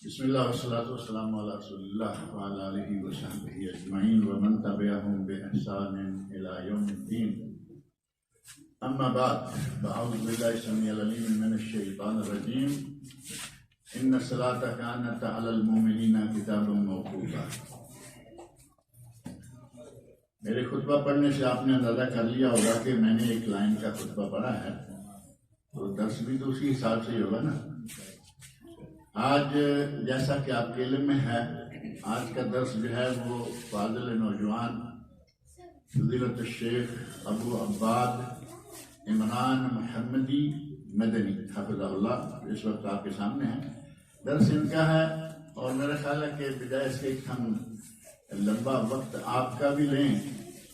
بسم اللہ والصلاة والسلام علی رسول اللہ وعلی آلہ وصحبہ اجمعین ومن تبعہم بإحسان الی یوم الدین اما بعد فاعوذ باللہ السمیع العلیم من الشیطان الرجیم ان الصلاة کانت علی المؤمنین کتابا موقوتا۔ میرے خطبہ پڑھنے سے آپ نے اندازہ کر لیا ہوگا کہ میں نے ایک لائن کا خطبہ پڑھا ہے، تو درس بھی تو اسی حساب سے ہی ہوگا نا۔ آج جیسا کہ آپ کے علم میں ہے، آج کا درس جو ہے وہ فاضل نوجوان فضیلت الشیخ ابو عباد عمران محمدی مدنی حفظہ اللہ اس وقت آپ کے سامنے ہے، درس ان کا ہے، اور میرا خیال ہے کہ بجائے سے ہم لمبا وقت آپ کا بھی لیں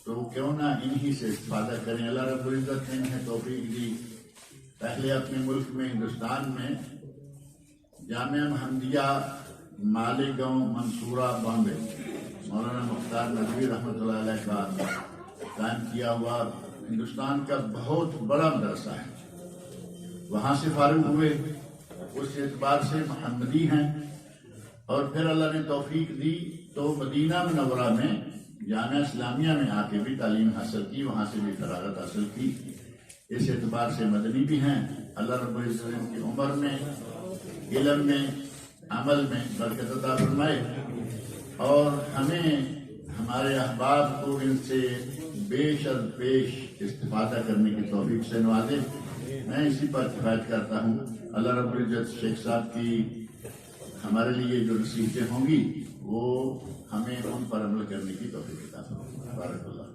تو کیوں نہ انہی سے استفادہ کریں۔ اللہ رب العزت نے انہیں توفیق دی، پہلے اپنے ملک میں ہندوستان میں جامعہ محمدیہ مالیگاؤں منصورہ بامبے مولانا مختار ندوی رحمۃ اللہ علیہ کا قائم کیا ہوا ہندوستان کا بہت بڑا مدرسہ ہے، وہاں سے فارغ ہوئے، اس اعتبار سے محمدی ہیں، اور پھر اللہ نے توفیق دی تو مدینہ منورہ میں جامعہ اسلامیہ میں آ کے بھی تعلیم حاصل کی، وہاں سے بھی فراغت حاصل کی، اس اعتبار سے مدنی بھی ہیں۔ اللہ رب العزت کی عمر میں، علم میں، عمل میں برکت عطا فرمائے، اور ہمیں ہمارے احباب کو ان سے بیش از بیش استفادہ کرنے کی توفیق سے نوازے۔ میں اسی پر کفایت کرتا ہوں۔ اللہ رب العزت شیخ صاحب کی ہمارے لیے جو نصیحتیں ہوں گی وہ ہمیں ان پر عمل کرنے کی توفیق عطا فرمائے۔ بارک اللہ۔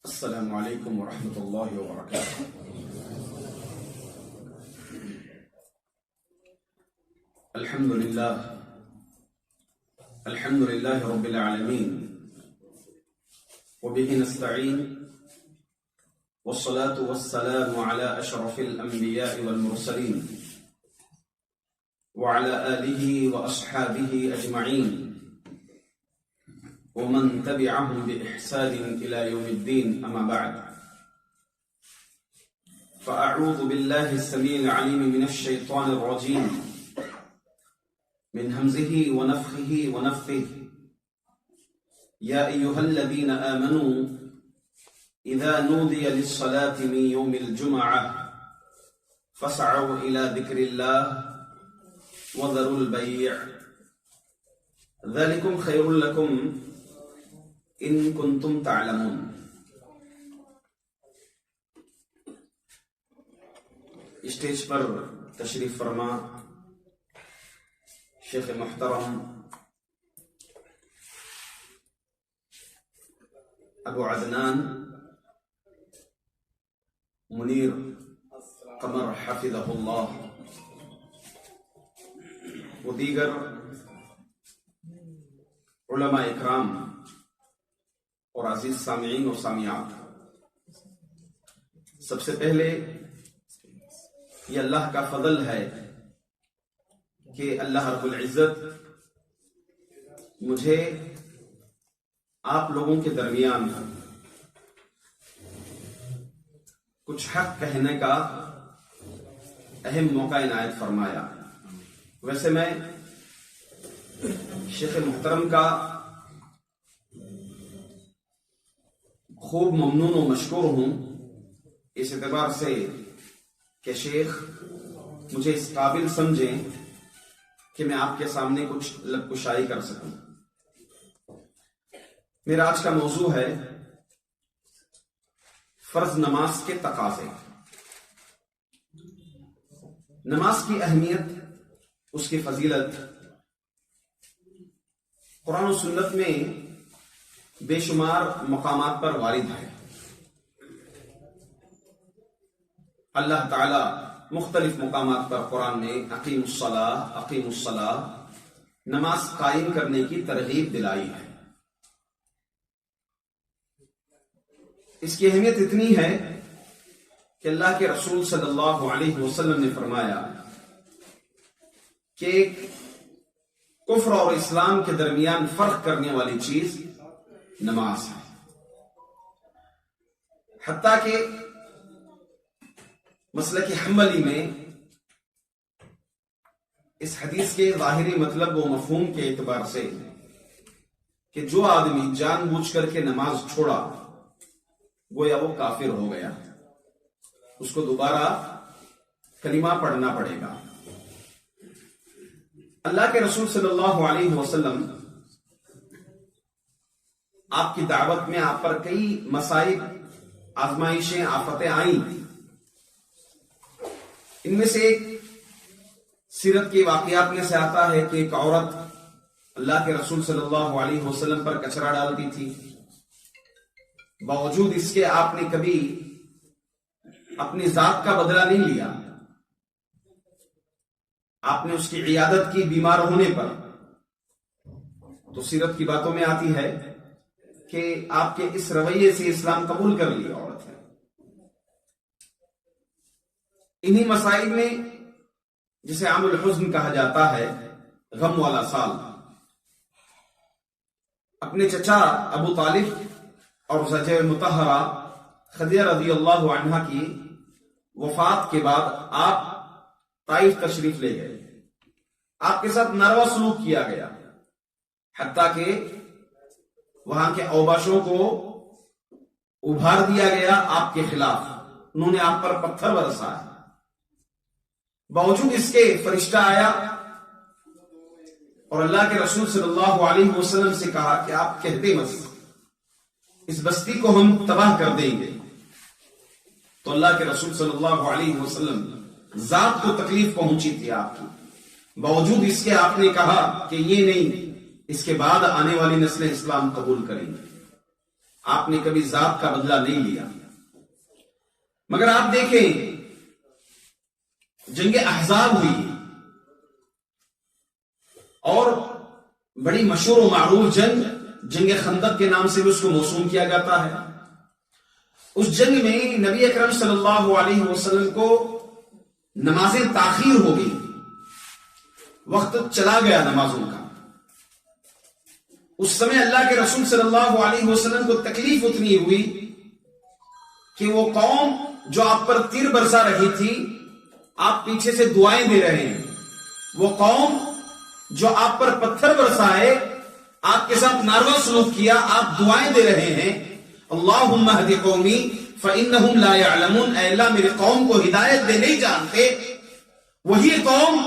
السلام علیکم ورحمۃ اللہ وبرکاتہ۔ الحمد للہ رب العالمین وبہ نستعین والصلاة والسلام علی اشرف الانبیاء والمرسلین وعلى آلہ واصحابہ اجمعین ومن تبعهم بإحسان إلى يوم الدين أما بعد، فأعوذ بالله السميع العليم من الشيطان الرجيم من همزه ونفخه ونفثه يا أيها الذين آمنوا إذا نودي للصلاة من يوم الجمعة فاسعوا إلى ذكر الله وذروا البيع ذلكم خير لكم ان کنتم تعلمون۔ اسٹیج پر تشریف فرما شیخ محترم ابو عدنان منیر قمر حفظہ اللہ و دیگر علماء اکرام اور عزیز سامعین و سامعات، سب سے پہلے یہ اللہ کا فضل ہے کہ اللہ رب العزت مجھے آپ لوگوں کے درمیان کچھ حق کہنے کا اہم موقع عنایت فرمایا۔ ویسے میں شیخ محترم کا خوب ممنون و مشکور ہوں، اس اعتبار سے کہ شیخ مجھے اس قابل سمجھیں کہ میں آپ کے سامنے کچھ لب کشائی کر سکوں۔ میرا آج کا موضوع ہے فرض نماز کے تقاضے، نماز کی اہمیت، اس کی فضیلت قرآن و سنت میں بے شمار مقامات پر وارد ہے۔ اللہ تعالی مختلف مقامات پر قرآن میں اقیم الصلاۃ نماز قائم کرنے کی ترغیب دلائی ہے۔ اس کی اہمیت اتنی ہے کہ اللہ کے رسول صلی اللہ علیہ وسلم نے فرمایا کہ کفر اور اسلام کے درمیان فرق کرنے والی چیز نماز ہے. حتیٰ کہ مسلک حنبلی میں اس حدیث کے ظاہری مطلب و مفہوم کے اعتبار سے کہ جو آدمی جان بوجھ کر کے نماز چھوڑا گویا وہ کافر ہو گیا، اس کو دوبارہ کلمہ پڑھنا پڑے گا. اللہ کے رسول صلی اللہ علیہ وسلم آپ کی دعوت میں آپ پر کئی مصائب، آزمائشیں، آفتیں آئیں. ان میں سے ایک سیرت کے واقعات میں سے آتا ہے کہ ایک عورت اللہ کے رسول صلی اللہ علیہ وسلم پر کچرا ڈالتی تھی. باوجود اس کے آپ نے کبھی اپنی ذات کا بدلہ نہیں لیا. آپ نے اس کی عیادت کی بیمار ہونے پر. تو سیرت کی باتوں میں آتی ہے کہ آپ کے اس رویے سے اسلام قبول کر لی عورت ہے. انہی مسائل میں جسے عام الحزن کہا جاتا ہے، غم والا سال، اپنے چچا ابو طالب اور زوجہ مطہرہ خدیجہ رضی اللہ عنہا کی وفات کے بعد آپ طائف تشریف لے گئے. آپ کے ساتھ ناروا سلوک کیا گیا، حتیٰ کہ وہاں کے اوباشوں کو ابھار دیا گیا آپ کے خلاف. انہوں نے آپ پر پتھر برسایا. باوجود اس کے فرشتہ آیا اور اللہ کے رسول صلی اللہ علیہ وسلم سے کہا کہ آپ کہتے مت، اس بستی کو ہم تباہ کر دیں گے. تو اللہ کے رسول صلی اللہ علیہ وسلم ذات کو تکلیف پہنچی تھی آپ کی، باوجود اس کے آپ نے کہا کہ یہ نہیں، اس کے بعد آنے والی نسلیں اسلام قبول کریں گے. آپ نے کبھی ذات کا بدلہ نہیں لیا. مگر آپ دیکھیں جنگ احزاب ہوئی اور بڑی مشہور و معروف جنگ خندق کے نام سے بھی اس کو موسوم کیا جاتا ہے. اس جنگ میں نبی اکرم صلی اللہ علیہ وسلم کو نمازیں تاخیر ہو گئی، وقت چلا گیا نمازوں کا. اس سمے اللہ کے رسول صلی اللہ علیہ وسلم کو تکلیف اتنی ہوئی کہ وہ قوم جو آپ پر تیر برسا رہی تھی آپ پیچھے سے دعائیں دے رہے ہیں. وہ قوم جو آپ پر پتھر برسائے، آپ کے ساتھ ناروا سلوک کیا، آپ دعائیں دے رہے ہیں اللہم اہد قومی فإنہم لا یعلمون. اے اللہ میری قوم کو ہدایت دے نہیں جانتے. وہی قوم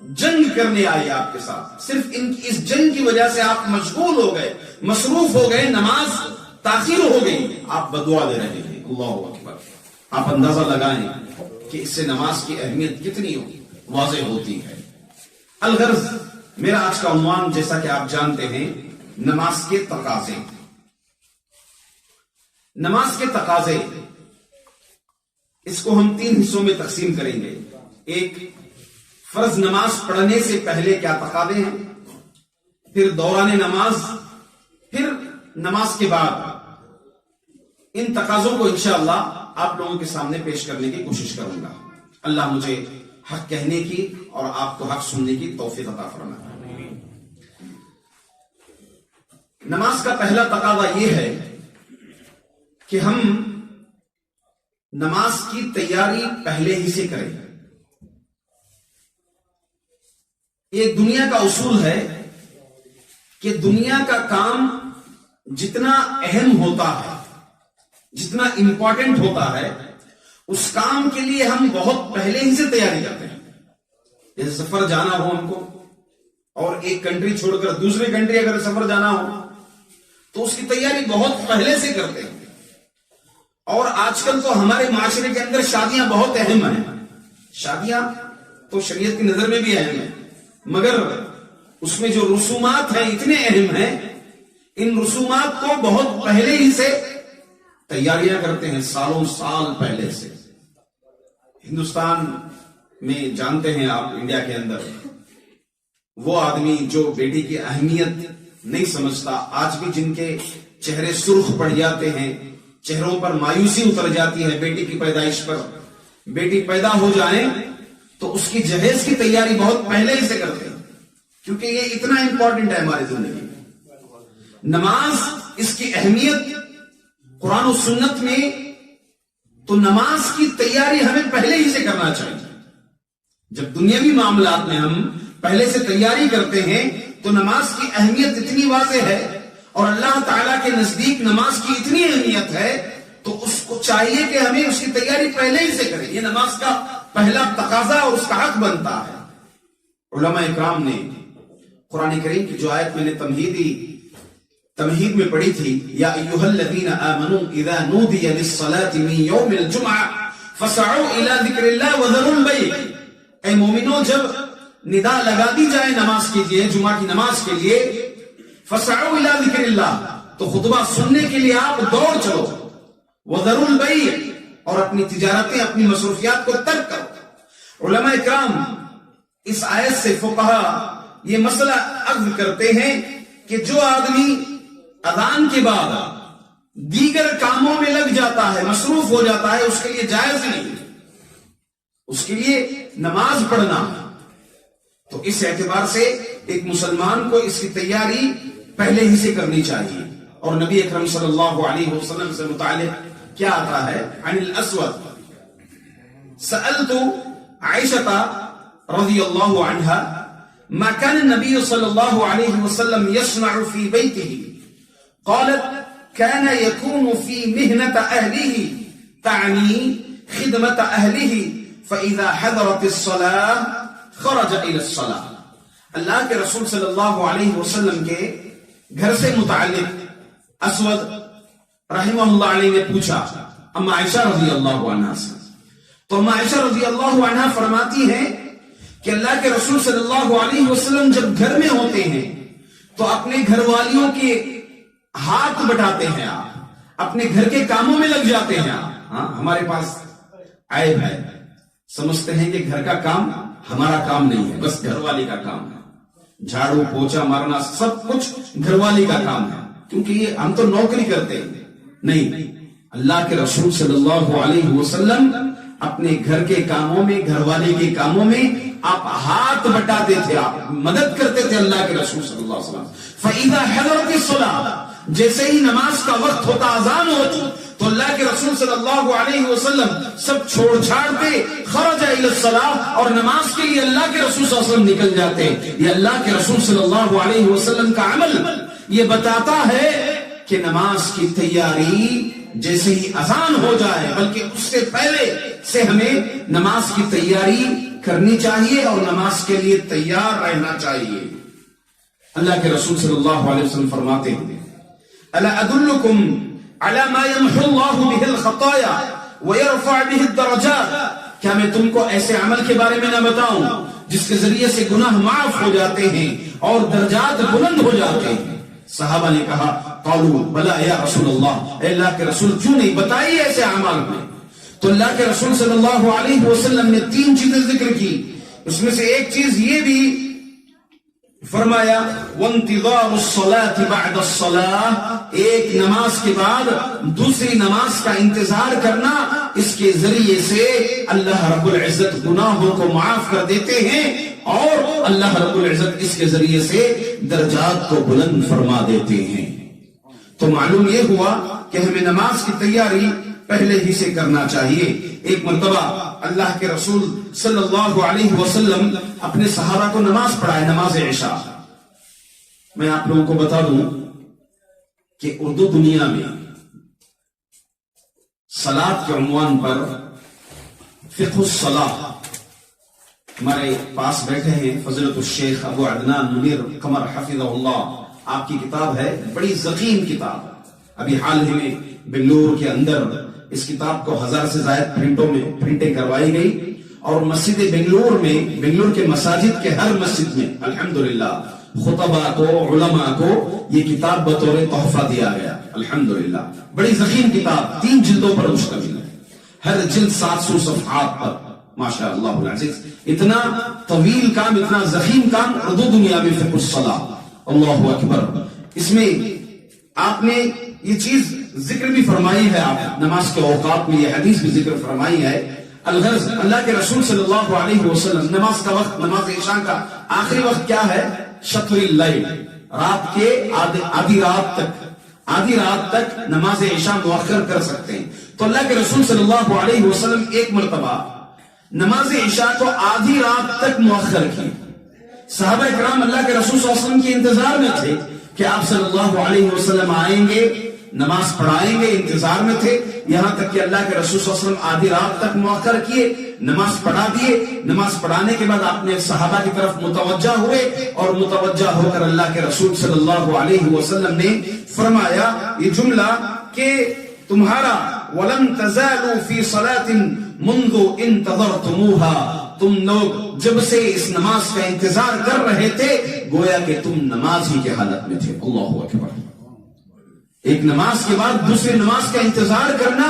جنگ کرنے آئی آپ کے ساتھ، صرف اس جنگ کی وجہ سے آپ مشغول ہو گئے، مصروف ہو گئے، نماز تاخیر ہو گئی، آپ بدعا دے رہے ہیں. اللہ اکبر. آپ اندازہ لگائیں کہ اس سے نماز کی اہمیت کتنی واضح ہوتی ہے. الغرض میرا آج کا عنوان جیسا کہ آپ جانتے ہیں نماز کے تقاضے. نماز کے تقاضے، اس کو ہم 3 حصوں میں تقسیم کریں گے. ایک، فرض نماز پڑھنے سے پہلے کیا تقاضے ہیں، پھر دوران نماز، پھر نماز کے بعد. ان تقاضوں کو انشاءاللہ آپ لوگوں کے سامنے پیش کرنے کی کوشش کروں گا. اللہ مجھے حق کہنے کی اور آپ کو حق سننے کی توفیق عطا فرمائے. نماز کا پہلا تقاضا یہ ہے کہ ہم نماز کی تیاری پہلے ہی سے کریں. ایک دنیا کا اصول ہے کہ دنیا کا کام جتنا اہم ہوتا ہے، جتنا امپورٹنٹ ہوتا ہے، اس کام کے لیے ہم بہت پہلے ہی سے تیاری کرتے ہیں. جیسے سفر جانا ہو ہم کو، اور ایک کنٹری چھوڑ کر دوسرے کنٹری اگر سفر جانا ہو تو اس کی تیاری بہت پہلے سے کرتے ہیں. اور آج کل تو ہمارے معاشرے کے اندر شادیاں بہت اہم ہیں. شادیاں تو شریعت کی نظر میں بھی اہم ہیں، مگر اس میں جو رسومات ہیں اتنے اہم ہیں، ان رسومات کو بہت پہلے ہی سے تیاریاں کرتے ہیں، سالوں سال پہلے سے. ہندوستان میں جانتے ہیں آپ، انڈیا کے اندر وہ آدمی جو بیٹی کی اہمیت نہیں سمجھتا، آج بھی جن کے چہرے سرخ پڑ جاتے ہیں چہروں پر مایوسی اتر جاتی ہے بیٹی کی پیدائش پر. بیٹی پیدا ہو جائے تو اس کی جہیز کی تیاری بہت پہلے ہی سے کرتے ہیں، کیونکہ یہ اتنا امپورٹنٹ ہے ہماری زندگی میں. نماز، اس کی اہمیت قرآن و سنت میں، تو نماز کی تیاری ہمیں پہلے ہی سے کرنا چاہیے. جب دنیاوی معاملات میں ہم پہلے سے تیاری کرتے ہیں تو نماز کی اہمیت اتنی واضح ہے، اور اللہ تعالیٰ کے نزدیک نماز کی اتنی اہمیت ہے تو اس کو چاہیے کہ ہمیں اس کی تیاری پہلے ہی سے کریں. یہ نماز کا پہلا تقاضا اور اس کا حق بنتا ہے. علماء اکرام نے قرآن کریم کی جو آیت میں نے تمہید میں پڑھی تھی، یا ایھا الذین آمنوا اذا نودی للصلاۃ من یوم الجمعہ فسعوا الی ذکر اللہ وذروا البیع. اے مومنو، جب ندا لگا دی جائے نماز کے لیے، جمعہ کی نماز کے لیے، فسعوا الی ذکر اللہ، تو خطبہ سننے کے لیے آپ دوڑ چلو. وذروا البیع، اور اپنی تجارتیں، اپنی مصروفیات کو ترک کرو. علماء اکرام اس آیت سے فقہا یہ مسئلہ عرض کرتے ہیں کہ جو آدمی اذان کے بعد دیگر کاموں میں لگ جاتا ہے، مصروف ہو جاتا ہے، اس کے لیے جائز نہیں، اس کے لیے نماز پڑھنا. تو اس اعتبار سے ایک مسلمان کو اس کی تیاری پہلے ہی سے کرنی چاہیے. اور نبی اکرم صلی اللہ علیہ وسلم سے متعلق کیا آتا ہے؟ عن الاسود سألت عائشة رضی اللہ عنہ ما كان النبي صلى الله عليه وسلم يصنع في بيته، قالت كان يكون في مهنة أهله، تعني خدمة أهله، فإذا حضرت الصلاة خرج إلى الصلاة. اللہ کے رسول صلی اللہ علیہ وسلم کے گھر سے متعلق اسود رحمہ اللہ علیہ نے پوچھا اما عائشہ رضی اللہ عنہ سے. تو اما عائشہ رضی اللہ عنہ فرماتی ہیں کہ اللہ کے رسول صلی اللہ علیہ وسلم جب گھر میں ہوتے ہیں تو اپنے گھر والیوں کے ہاتھ بٹاتے ہیں، آپ اپنے گھر کے کاموں میں لگ جاتے ہیں. ہاں، ہمارے پاس عیب ہے، سمجھتے ہیں کہ گھر کا کام ہمارا کام نہیں ہے، بس گھر والی کا کام ہے. جھاڑو پوچھا مارنا سب کچھ گھر والی کا کام ہے، کیونکہ یہ ہم تو نوکری کرتے ہیں. نہیں، اللہ کے رسول صلی اللہ علیہ وسلم اپنے گھر کے کاموں میں، گھر والے کے کاموں میں آپ ہاتھ بٹاتے تھے، آپ مدد کرتے تھے اللہ کے رسول صلی اللہ علیہ وسلم. فَإِذَا حَضَرَتِ الصَّلَاةُ، جیسے ہی نماز کا وقت ہوتا، اذان ہوتی، تو اللہ کے رسول صلی اللہ علیہ وسلم سب چھوڑ چھاڑ کے خرج الی الصلاۃ، اور نماز کے لیے اللہ کے رسول صلی اللہ علیہ وسلم نکل جاتے. یہ اللہ کے رسول صلی اللہ علیہ وسلم کا عمل یہ بتاتا ہے کہ نماز کی تیاری جیسے ہی اذان ہو جائے، بلکہ اس سے پہلے سے ہمیں نماز کی تیاری کرنی چاہیے اور نماز کے لیے تیار رہنا چاہیے. اللہ کے رسول صلی اللہ علیہ وسلم فرماتے ہیں الا ادلکم علی ما یمحو اللہ بہ الخطایا ویرفع بہ الدرجات، کیا میں تم کو ایسے عمل کے بارے میں نہ بتاؤں جس کے ذریعے سے گناہ معاف ہو جاتے ہیں اور درجات بلند ہو جاتے ہیں؟ صحابہ نے کہا قالوا بلا یا رسول اللہ، اے اللہ کے رسول کیوں نہیں، بتائیے ایسے اعمال میں. تو اللہ کے رسول صلی اللہ علیہ وسلم نے 3 چیزیں ذکر کی. اس میں سے ایک چیز یہ بھی فرمایا وانتظار الصلاة بعد الصلاة، ایک نماز کے بعد دوسری نماز کا انتظار کرنا، اس کے ذریعے سے اللہ رب العزت گناہوں کو معاف کر دیتے ہیں اور اللہ رب العزت اس کے ذریعے سے درجات کو بلند فرما دیتے ہیں. تو معلوم یہ ہوا کہ ہمیں نماز کی تیاری پہلے ہی سے کرنا چاہیے. ایک مرتبہ اللہ کے رسول صلی اللہ علیہ وسلم اپنے صحابہ کو نماز پڑھائے، نماز عشاء. میں آپ لوگوں کو بتا دوں کہ اردو دنیا میں صلاۃ کے عنوان پر فقہ الصلاۃ، ہمارے پاس بیٹھے ہیں فضیلت الشیخ ابو عدنان منیر قمر حفظہ اللہ، آپ کی کتاب ہے، بڑی ضخیم کتاب. ابھی حال ہی میں بنگلور کے اندر اس کتاب کو 1000 سے زائد پرنٹیں کروائی گئی، اور مسجد بنگلور کے مساجد کے ہر مسجد میں الحمدللہ خطبہ کو، علماء کو یہ کتاب بطور تحفہ دیا گیا. الحمدللہ بڑی ضخیم کتاب، 3 جلدوں پر مشتمل ہے، ہر جلد 700 صفحات پر. ماشاء اللہ العزیز، اتنا طویل کام، اتنا ضخیم کام اردو دنیا میں فقہ الصلاۃ. اللہ اکبر. اس میں آپ نے یہ چیز ذکر بھی فرمائی ہے آپ نماز کے اوقات میں، یہ حدیث بھی ذکر فرمائی ہے. الغرض اللہ کے رسول صلی اللہ علیہ وسلم نماز کا وقت، نماز عشاء کا آخری وقت کیا ہے؟ شطر اللیل، رات کے آدھی رات تک نماز عشاء مؤخر کر سکتے ہیں. تو اللہ کے رسول صلی اللہ علیہ وسلم ایک مرتبہ نماز عشاء کو آدھی رات تک مؤخر کی. صحابہ کرام اللہ کے رسول صلی اللہ علیہ وسلم کے انتظار میں تھے کہ آپ صلی اللہ علیہ وسلم آئیں گے، نماز پڑھائیں گے، انتظار میں تھے. یہاں تک کہ اللہ کے رسول صلی اللہ علیہ وسلم آدھی رات تک مؤخر کیے، نماز پڑھا دیے. نماز پڑھانے کے بعد آپ نے صحابہ کی طرف متوجہ ہوئے اور متوجہ ہو کر اللہ کے رسول صلی اللہ علیہ وسلم نے فرمایا یہ جملہ کہ تمہارا وَلَمْ تَزَالُوا فِي صَلَاةٍ مُنْذُ انتظرتموها، تم لوگ جب سے اس نماز کا انتظار کر رہے تھے گویا کہ تم نماز ہی کی حالت میں تھے. اللہ اکبر. ایک نماز کے بعد دوسری نماز کا انتظار کرنا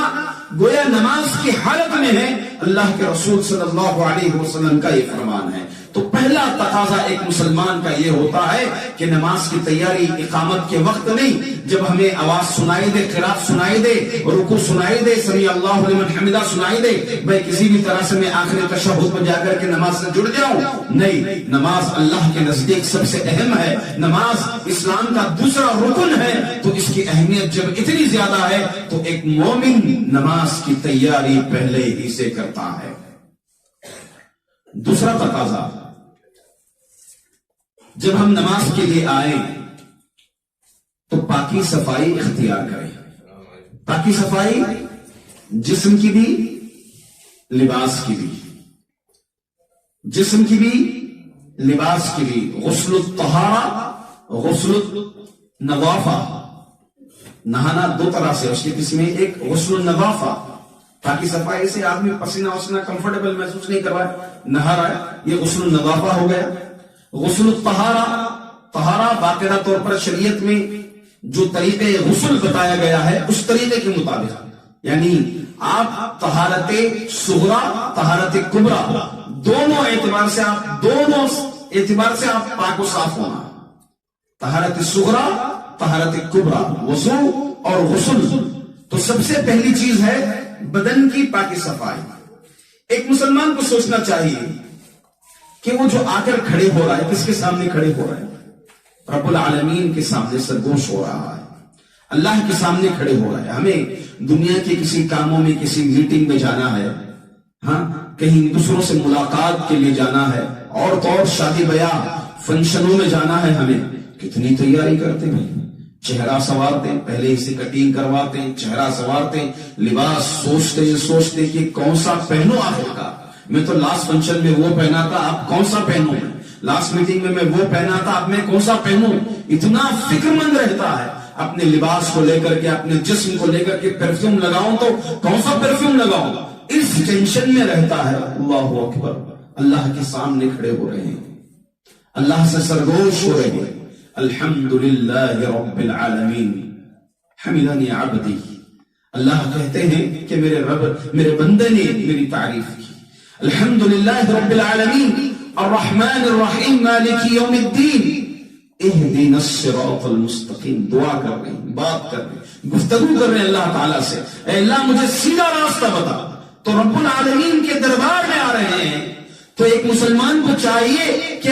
گویا نماز کی حالت میں ہے. اللہ کے رسول صلی اللہ علیہ وسلم کا یہ فرمان ہے. تو پہلا تقاضا ایک مسلمان کا یہ ہوتا ہے کہ نماز کی تیاری اقامت کے وقت نہیں، جب ہمیں آواز سنائی دے، قرات سنائی دے، رکوع سنائی دے، سمیع اللہ لمن حمدہ سنائی دے، میں کسی بھی طرح سے میں آخری تشہد میں جا کر کے نماز سے جڑ جاؤں. نہیں، نماز اللہ کے نزدیک سب سے اہم ہے. نماز اسلام کا دوسرا رکن ہے. تو اس کی اہمیت جب اتنی زیادہ ہے تو ایک مومن نماز کی تیاری پہلے ہی سے کرتا ہے. دوسرا تقاضا، جب ہم نماز کے لیے آئیں تو پاکی صفائی اختیار کریں. پاکی صفائی جسم کی بھی، لباس کی بھی، جسم کی بھی، لباس کی بھی. غسل الطہارہ، غسل النظافہ. نہانا دو طرح سے، اس کی قسمیں ایک غسل النظافہ، تاکہ صفائی سے آدمی پسینہ وسینہ کمفرٹیبل محسوس نہیں کر رہا ہے، نہا رہا ہے، یہ غسل النظافہ ہو گیا. غسل الطہارہ، طہارہ باقاعدہ طور پر شریعت میں جو طریقے غسل بتایا گیا ہے اس طریقے کے مطابق، یعنی آپ طہارت صغرا، طہارت کبرا، دونوں اعتبار سے آپ پاک و صاف ہونا. طہارت صغرا، طہارت کبرا، وضو اور غسل. تو سب سے پہلی چیز ہے بدن کی پاکی صفائی. ایک مسلمان کو سوچنا چاہیے کہ وہ جو آ کر کھڑے ہو رہا ہے، کس کے سامنے کھڑے ہو رہا ہے؟ رب العالمین کے سامنے سرگوش ہو رہا ہے، اللہ کے سامنے کھڑے ہو رہا ہے. ہمیں دنیا کے کسی کاموں میں، کسی میٹنگ میں جانا ہے، ہاں کہیں دوسروں سے ملاقات کے لیے جانا ہے، اور تو اور شادی بیاہ فنکشنوں میں جانا ہے. ہمیں کتنی تیاری کرتے ہیں، چہرہ سنوارتے ہیں، پہلے ہی سے کٹنگ کرواتے ہیں، چہرہ سنوارتے ہیں، لباس سوچتے کہ کون سا پہنو. آخر کا میں تو لاسٹ فنکشن میں وہ پہنا تھا، آپ کون سا پہنوں؟ لاسٹ میٹنگ میں وہ پہنا تھا، اب میں کون سا پہنوں؟ اتنا فکر مند رہتا ہے اپنے لباس کو لے کر کے، اپنے جسم کو لے کر کے. پرفیوم لگاؤں تو کون سا پرفیوم لگاؤں، اس ٹینشن میں رہتا ہے. اللہ اکبر. اللہ کے سامنے کھڑے ہو رہے ہیں، اللہ سے سرگوش ہو رہے ہیں. الحمدللہ رب العالمین حمدنی عبدی. اللہ کہتے ہیں کہ میرے رب، میرے بندے نے میری تعریف کی. الحمدللہ رب العالمین الرحمن الرحیم مالک یوم الدین اہدنا الصراط المستقیم. دعا کر رہے ہیں، بات کر رہے ہیں، گفتگو کر رہے ہیں اللہ تعالیٰ سے. اے اللہ مجھے سیدھا راستہ بتا. تو رب العالمین کے دربار میں آ رہے ہیں. تو ایک مسلمان کو چاہیے کہ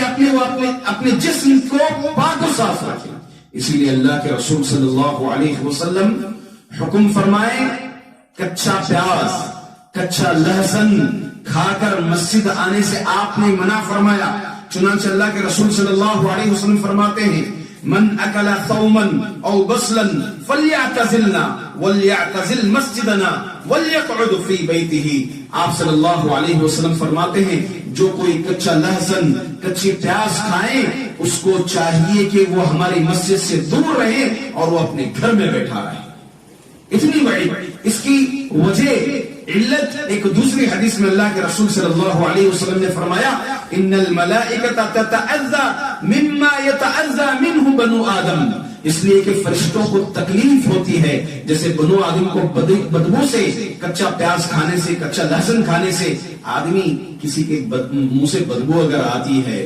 اپنے جسم کو پاک و صاف رکھے. اسی لیے اللہ کے رسول صلی اللہ علیہ وسلم حکم فرمائے کچا پیاز، کچا لہسن کھا کر مسجد آنے سے آپ نے منع فرمایا. چنانچہ اللہ کے رسول صلی اللہ علیہ وسلم فرماتے ہیں من اکل ثوما او بصلا فلیعتزلنا ولیعتزل مسجدنا ولیقعد فی بیتہ. آپ صلی اللہ علیہ وسلم فرماتے ہیں جو کوئی کچا لہسن، کچی پیاز کھائیں، اس کو چاہیے کہ وہ ہماری مسجد سے دور رہے اور وہ اپنے گھر میں بیٹھا رہے. اتنی بڑی اس کی وجہ علت ایک دوسری حدیث میں اللہ کے رسول صلی اللہ علیہ وسلم نے فرمایا ان الملائکۃ تتأذى مما يتأذى منه بنو آدم. اس لیے کہ فرشتوں کو تکلیف ہوتی ہے جیسے بنو آدم کو بدبو سے، کچا پیاز کھانے سے، کچا لہسن کھانے سے. آدمی کسی کے منہ سے بدبو اگر آتی ہے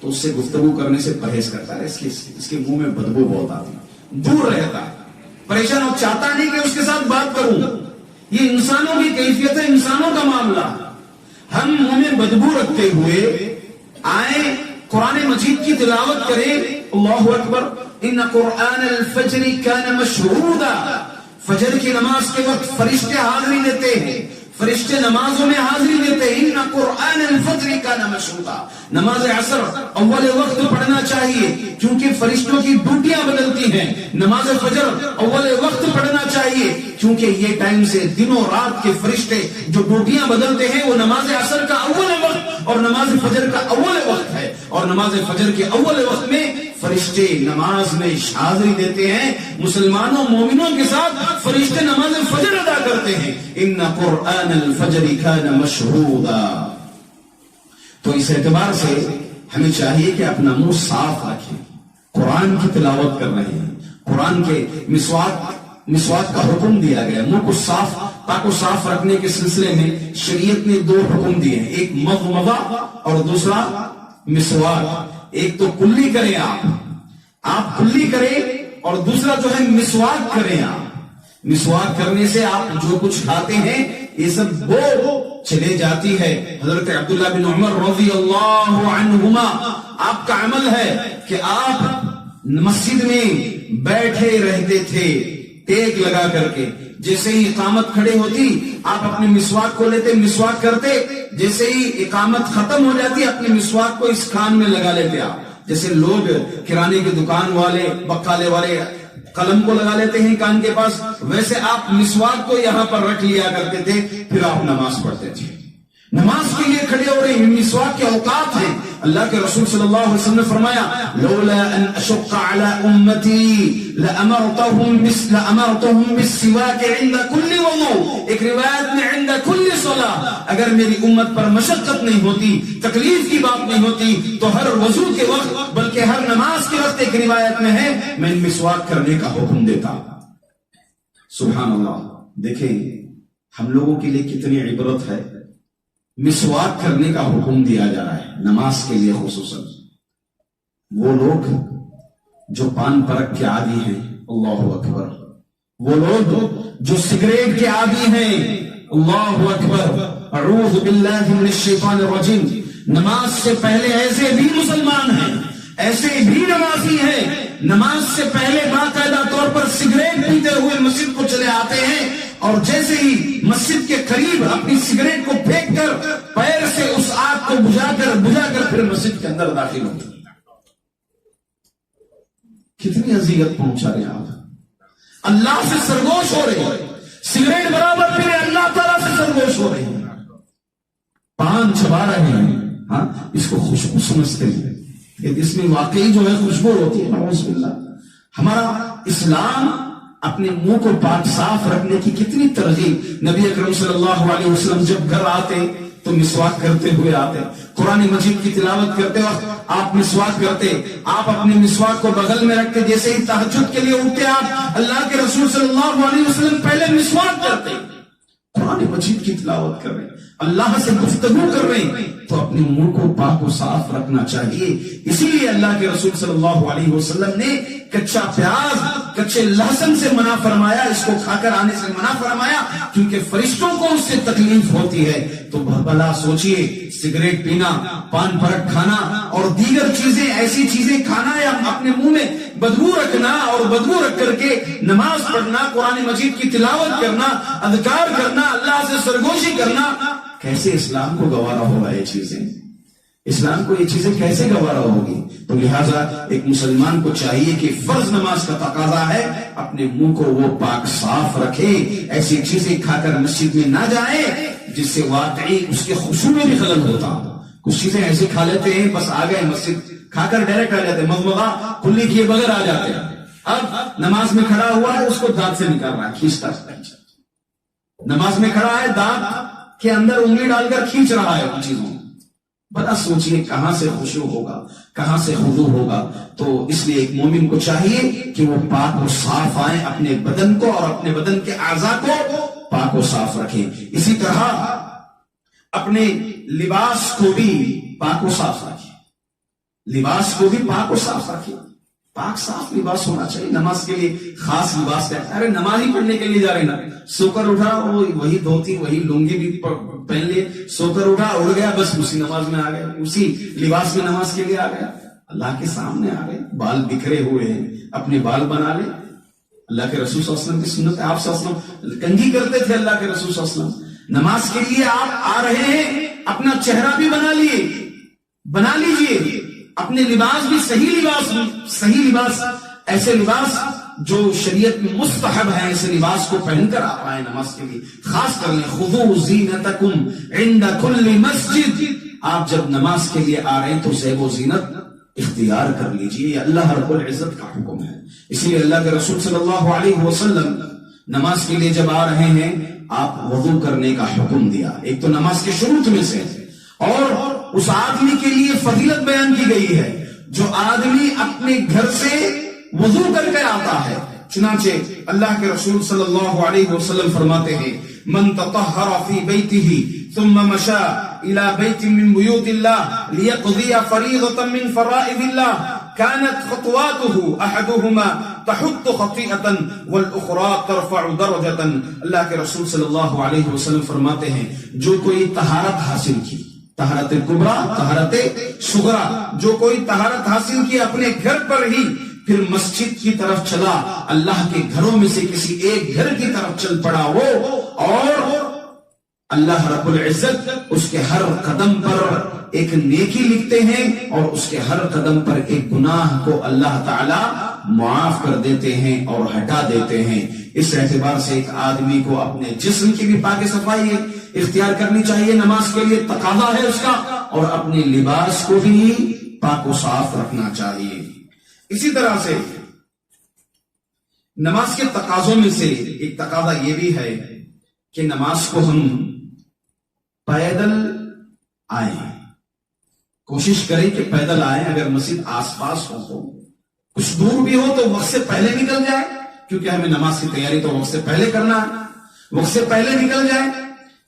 تو اس سے گفتگو کرنے سے پرہیز کرتا ہے. اس کے منہ میں بدبو بہت آتی ہے، دور رہتا ہے. پریشان ہو, چاہتا نہیں کہ اس کے ساتھ بات کروں. یہ انسانوں کی کیفیت ہے, انسانوں کا معاملہ. ہم منہ میں بدبو رکھتے ہوئے آئے, قرآن مجید کی تلاوت کریں. اللہ اکبر. ان قرآن الفجر کان مشہودا, فجر کی نماز کے وقت فرشتے حاضری دیتے ہیں, فرشتے نمازوں میں حاضری دیتے ہیں. ان قرآن الفجر کان مشہودا, نماز عصر اول وقت پڑھنا چاہیے کیونکہ فرشتوں کی ڈیوٹیاں بدلتی ہیں. نماز فجر اول وقت پڑھنا چاہیے کیونکہ یہ ٹائم سے دنوں رات کے فرشتے جو ڈیوٹیاں بدلتے ہیں, وہ نماز عصر کا اول وقت اور نماز فجر کا اول وقت ہے. اور نماز فجر کے اول وقت میں فرشتے نماز میں حاضری دیتے ہیں. مسلمانوں مومنوں کے ساتھ فرشتے نماز فجر ادا کرتے ہیں. ان قرآن الفجر کان مشہودا. تو اس اعتبار سے ہمیں چاہیے کہ اپنا منہ صاف رکھیں. قرآن کی تلاوت کر رہے ہیں, قرآن کے مسواک کا حکم دیا گیا. منہ کو صاف, پاک و صاف رکھنے کے سلسلے میں شریعت نے دو حکم دیے ہیں, ایک مضمضہ اور دوسرا مسواک. ایک تو کلی کریں, آپ کلی کریں, اور دوسرا جو ہے مسواک کریں. آپ مسواک کرنے سے آپ جو کچھ کھاتے ہیں یہ سب بو چلے جاتی ہے. حضرت عبداللہ بن عمر رضی اللہ عنہما, آپ کا عمل ہے کہ آپ مسجد میں بیٹھے رہتے تھے ٹیک لگا کر کے. جیسے ہی اقامت کھڑے ہوتی آپ اپنے مسواک کو لیتے, مسواک کرتے. جیسے ہی اقامت ختم ہو جاتی اپنے مسواک کو اس کان میں لگا لیتے. آپ جیسے لوگ کرانے کی دکان والے, بقالے والے قلم کو لگا لیتے ہیں کان کے پاس, ویسے آپ مسواک کو یہاں پر رکھ لیا کرتے تھے, پھر آپ نماز پڑھتے تھے. نماز کے لیے کھڑے ہو رہے ہیں, مسواک کے اوقات ہیں. اللہ کے رسول صلی اللہ علیہ وسلم نے فرمایا لولا ان اشق علی امتی لامرتهم بالسواک عند كل وضوء. ایک روایت میں عند كل صلاۃ, اگر میری امت پر مشقت نہیں ہوتی, تکلیف کی بات نہیں ہوتی, تو ہر وضو کے وقت بلکہ ہر نماز کے وقت, ایک روایت میں ہے, میں مسواک کرنے کا حکم دیتا. سبحان اللہ. دیکھیں ہم لوگوں کے لیے کتنی عبرت ہے, مسواک کرنے کا حکم دیا جا رہا ہے نماز کے لیے خصوصاً. وہ لوگ جو پان پرک کے عادی ہیں, اللہ اکبر. وہ لوگ جو سگریٹ کے عادی ہیں, اللہ اکبر. اعوذ باللہ من الشیطان الرجیم. نماز سے پہلے ایسے بھی مسلمان ہیں, ایسے بھی نمازی ہیں, نماز سے پہلے باقاعدہ طور پر سگریٹ پیتے ہوئے مسجد کو چلے آتے ہیں, اور جیسے ہی مسجد کے قریب اپنی سگریٹ کو پھینک کر پیر سے اس آگ کو بجھا کر پھر مسجد کے اندر داخل ہوتے. کتنی اذیت پہنچا رہے آپ, اللہ سے سرگوش ہو رہے ہیں. سگریٹ برابر پھر اللہ تعالیٰ سے سرگوش ہو رہے ہیں, پان چبا رہے ہیں. ہاں, اس کو خوشبو سمجھتے ہیں, اس میں واقعی جو ہے خوشبو ہوتی ہے. نعوذ باللہ. ہمارا اسلام اپنے منہ کو پاک صاف رکھنے کی کتنی ترغیب. نبی اکرم صلی اللہ علیہ وسلم جب گھر آتے تو مسواک کرتے ہوئے آتے. قرآن مجید کی تلاوت کرتے وقت آپ مسواک کرتے, آپ اپنے مسواک کو بغل میں رکھتے. جیسے ہی تہجد کے لیے اٹھتے آپ, اللہ کے رسول صلی اللہ علیہ وسلم پہلے مسواک کرتے. قرآن مجید کی تلاوت کر رہے ہیں, اللہ سے گفتگو کر رہے ہیں, تو اپنے منہ کو پاک و صاف رکھنا چاہیے. اسی لیے اللہ کے رسول صلی اللہ علیہ وسلم نے کچا پیاز, کچے لہسن سے منع فرمایا, اس کو کھا کر آنے سے منع فرمایا, کیونکہ فرشتوں کو اس سے تکلیف ہوتی ہے. تو بھلا سوچئے, سگریٹ پینا, پان پرک کھانا اور دیگر چیزیں, ایسی چیزیں کھانا یا اپنے منہ میں بدبو رکھنا, اور بدبو رکھ کر کے نماز پڑھنا, قرآن مجید کی تلاوت کرنا, اذکار کرنا, اللہ سے سرگوشی کرنا, کیسے اسلام کو گوارا ہوگا یہ چیزیں؟ اسلام کو یہ چیزیں کیسے گوارا ہوگی؟ تو لہٰذا ایک مسلمان کو چاہیے کہ فرض نماز کا تقاضا ہے اپنے منہ کو وہ پاک صاف رکھے, ایسی چیزیں کھا کر مسجد میں نہ جائے جس سے واقعی اس کے خشوع میں بھی خلل ہوتا. کچھ چیزیں ایسے کھا لیتے ہیں, بس آ گئے مسجد, کھا کر ڈائریکٹ آ جاتے ہیں, مضمضہ کلی کیے بغیر آ جاتے ہیں. اب نماز میں کھڑا ہوا ہے, اس کو دانت سے نکال رہا ہے, کھینچتا ہے. نماز میں کھڑا ہے, دانت کے اندر انگلی ڈال کر کھینچ رہا ہے ان چیزوں. بڑا سوچئے کہاں سے خشوع ہوگا, کہاں سے خضوع ہوگا. تو اس لیے ایک مومن کو چاہیے کہ وہ پاک و صاف آئیں, اپنے بدن کو اور اپنے بدن کے اعضاء کو پاک و صاف رکھیں. اسی طرح اپنے لباس کو بھی پاک و صاف رکھیں, لباس کو بھی پاک و صاف رکھیں. پاک صاف لباس ہونا چاہیے. نماز کے لیے خاص لباس کا ارے نماز ہی پڑھنے کے لیے جا رہے نا, سو کر اٹھا وہی دھوتی وہی لنگی بھی پہن لے, سو کر اٹھا اڑ گیا, بس اسی نماز میں آ گیا, اسی لباس میں نماز کے لیے آ گیا. اللہ کے سامنے آ گئے, بال بکھرے ہوئے ہیں, اپنے بال بنا لے. اللہ کے رسول صلی اللہ علیہ وسلم کی سنت ہے, آپ صلی اللہ علیہ وسلم کنگھی کرتے تھے. اللہ کے رسول صلی اللہ علیہ وسلم نماز کے لیے آپ آ رہے ہیں, اپنا چہرہ بھی بنا لیجئے, اپنے لباس بھی صحیح لباس ایسے لباس جو شریعت میں مستحب ہے, ایسے لباس کو پہن کر آپ آئے نماز کے لیے. خاص کر لیں خذوا زینتکم عند کل مسجد, آپ جب نماز کے لیے آ رہے ہیں تو زیب و زینت اختیار کر لیجئے, یہ اللہ رب العزت کا حکم ہے. اسی لیے اللہ کے رسول صلی اللہ علیہ وسلم نماز کے لیے جب آ رہے ہیں آپ وضو کرنے کا حکم دیا. ایک تو نماز کے شروط میں سے, اور اس آدمی کے لیے فضیلت بیان کی گئی ہے جو آدمی اپنے گھر سے وضو کر کے آتا ہے. چنانچہ اللہ کے رسول صلی اللہ علیہ وسلم فرماتے ہیں من تطہر فی بیتہ ثم مشى الى بیت من بیوت اللہ لیقضی فریضة من فرائض اللہ كانت خطواته احدهما تحط خطیئة والاخرى ترفع درجة. اللہ کے رسول صلی اللہ علیہ وسلم فرماتے ہیں جو کوئی طہارت حاصل کی, طہارت کبریٰ طہارت صغریٰ, جو کوئی طہارت حاصل کی اپنے گھر پر ہی, پھر مسجد کی طرف چلا, اللہ کے گھروں میں سے کسی ایک گھر کی طرف چل پڑا وہ, اور اللہ رب العزت اس کے ہر قدم پر ایک نیکی لکھتے ہیں اور اس کے ہر قدم پر ایک گناہ کو اللہ تعالی معاف کر دیتے ہیں اور ہٹا دیتے ہیں. اس اعتبار سے ایک آدمی کو اپنے جسم کی بھی پاک صفائی اختیار کرنی چاہیے, نماز کے لیے تقاضا ہے اس کا, اور اپنے لباس کو بھی پاک و صاف رکھنا چاہیے. اسی طرح سے نماز کے تقاضوں میں سے ایک تقاضا یہ بھی ہے کہ نماز کو ہم پیدل آئیں, کوشش کریں کہ پیدل آئیں. اگر مسجد آس پاس ہو تو کچھ دور بھی ہو تو وقت سے پہلے نکل جائے, کیونکہ ہمیں نماز کی تیاری تو وقت سے پہلے کرنا ہے, وقت سے پہلے نکل جائے.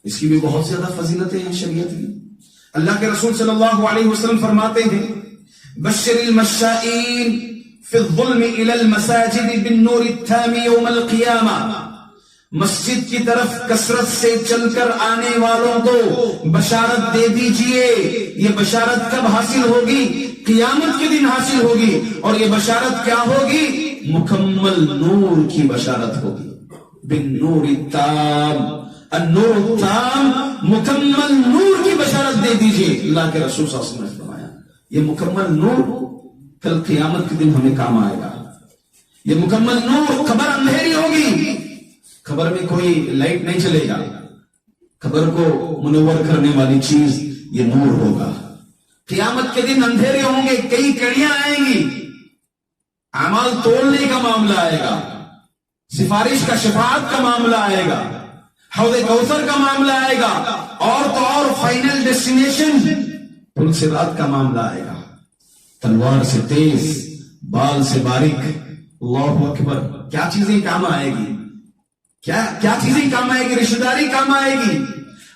اس کی بھی بہت زیادہ فضیلتیں ہیں شریعت میں. اللہ کے رسول صلی اللہ علیہ وسلم فرماتے ہیں بشر المشائین فی الظلم الى المساجد بالنور التام یوم القیامہ. مسجد کی طرف کثرت سے چل کر آنے والوں کو بشارت دے دیجئے. یہ بشارت کب حاصل ہوگی؟ قیامت کے دن حاصل ہوگی. اور یہ بشارت کیا ہوگی؟ مکمل نور کی بشارت ہوگی. بالنور التام, النور التام, مکمل نور کی بشارت دے دیجئے. اللہ کے رسول صلی اللہ علیہ وسلم نے فرمایا یہ مکمل نور کل قیامت کے دن ہمیں کام آئے گا. یہ مکمل نور, خبر اندھیری ہوگی, خبر میں کوئی لائٹ نہیں چلے گا, خبر کو منور کرنے والی چیز یہ نور ہوگا. قیامت کے دن اندھیرے ہوں گے, کئی کڑیاں آئیں گی, اعمال تولنے کا معاملہ آئے گا, سفارش کا شفاعت کا معاملہ آئے گا, حوض کوثر کا معاملہ آئے گا, اور تو اور فائنل ڈیسٹینیشن پل صراط کا معاملہ آئے گا. تلوار سے تیز, بال سے باریک, اللہ اکبر, کیا چیزیں کام آئے گی, کیا چیزیں کام آئے گی؟ رشتہ داری کام آئے گی.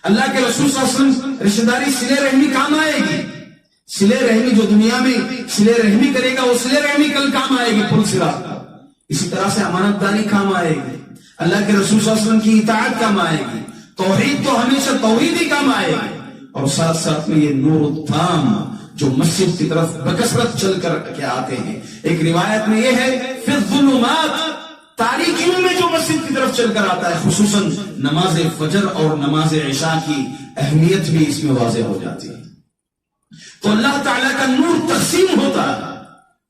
اللہ کے رسول صلی اللہ علیہ وسلم رشتہ داری صلہ رحمی کام آئے گی. صلہ رحمی جو دنیا میں صلہ رحمی کرے گا وہ صلہ رحمی کل کام آئے گی پل صراط. اسی طرح سے امانت داری کام آئے گی, اللہ کے رسول صلی اللہ علیہ وسلم کی اطاعت کام آئے گی, توحید تو ہمیشہ توحید ہی کام آئے گی. اور ساتھ ساتھ میں یہ نور التام جو مسجد کی طرف بکثرت چل کر کے آتے ہیں. ایک روایت میں یہ ہے فی الظلمات, تاریکیوں میں جو مسجد کی طرف چل کر آتا ہے. خصوصاً نماز فجر اور نماز عشاء کی اہمیت بھی اس میں واضح ہو جاتی ہے. تو اللہ تعالیٰ کا نور تقسیم ہوتا ہے,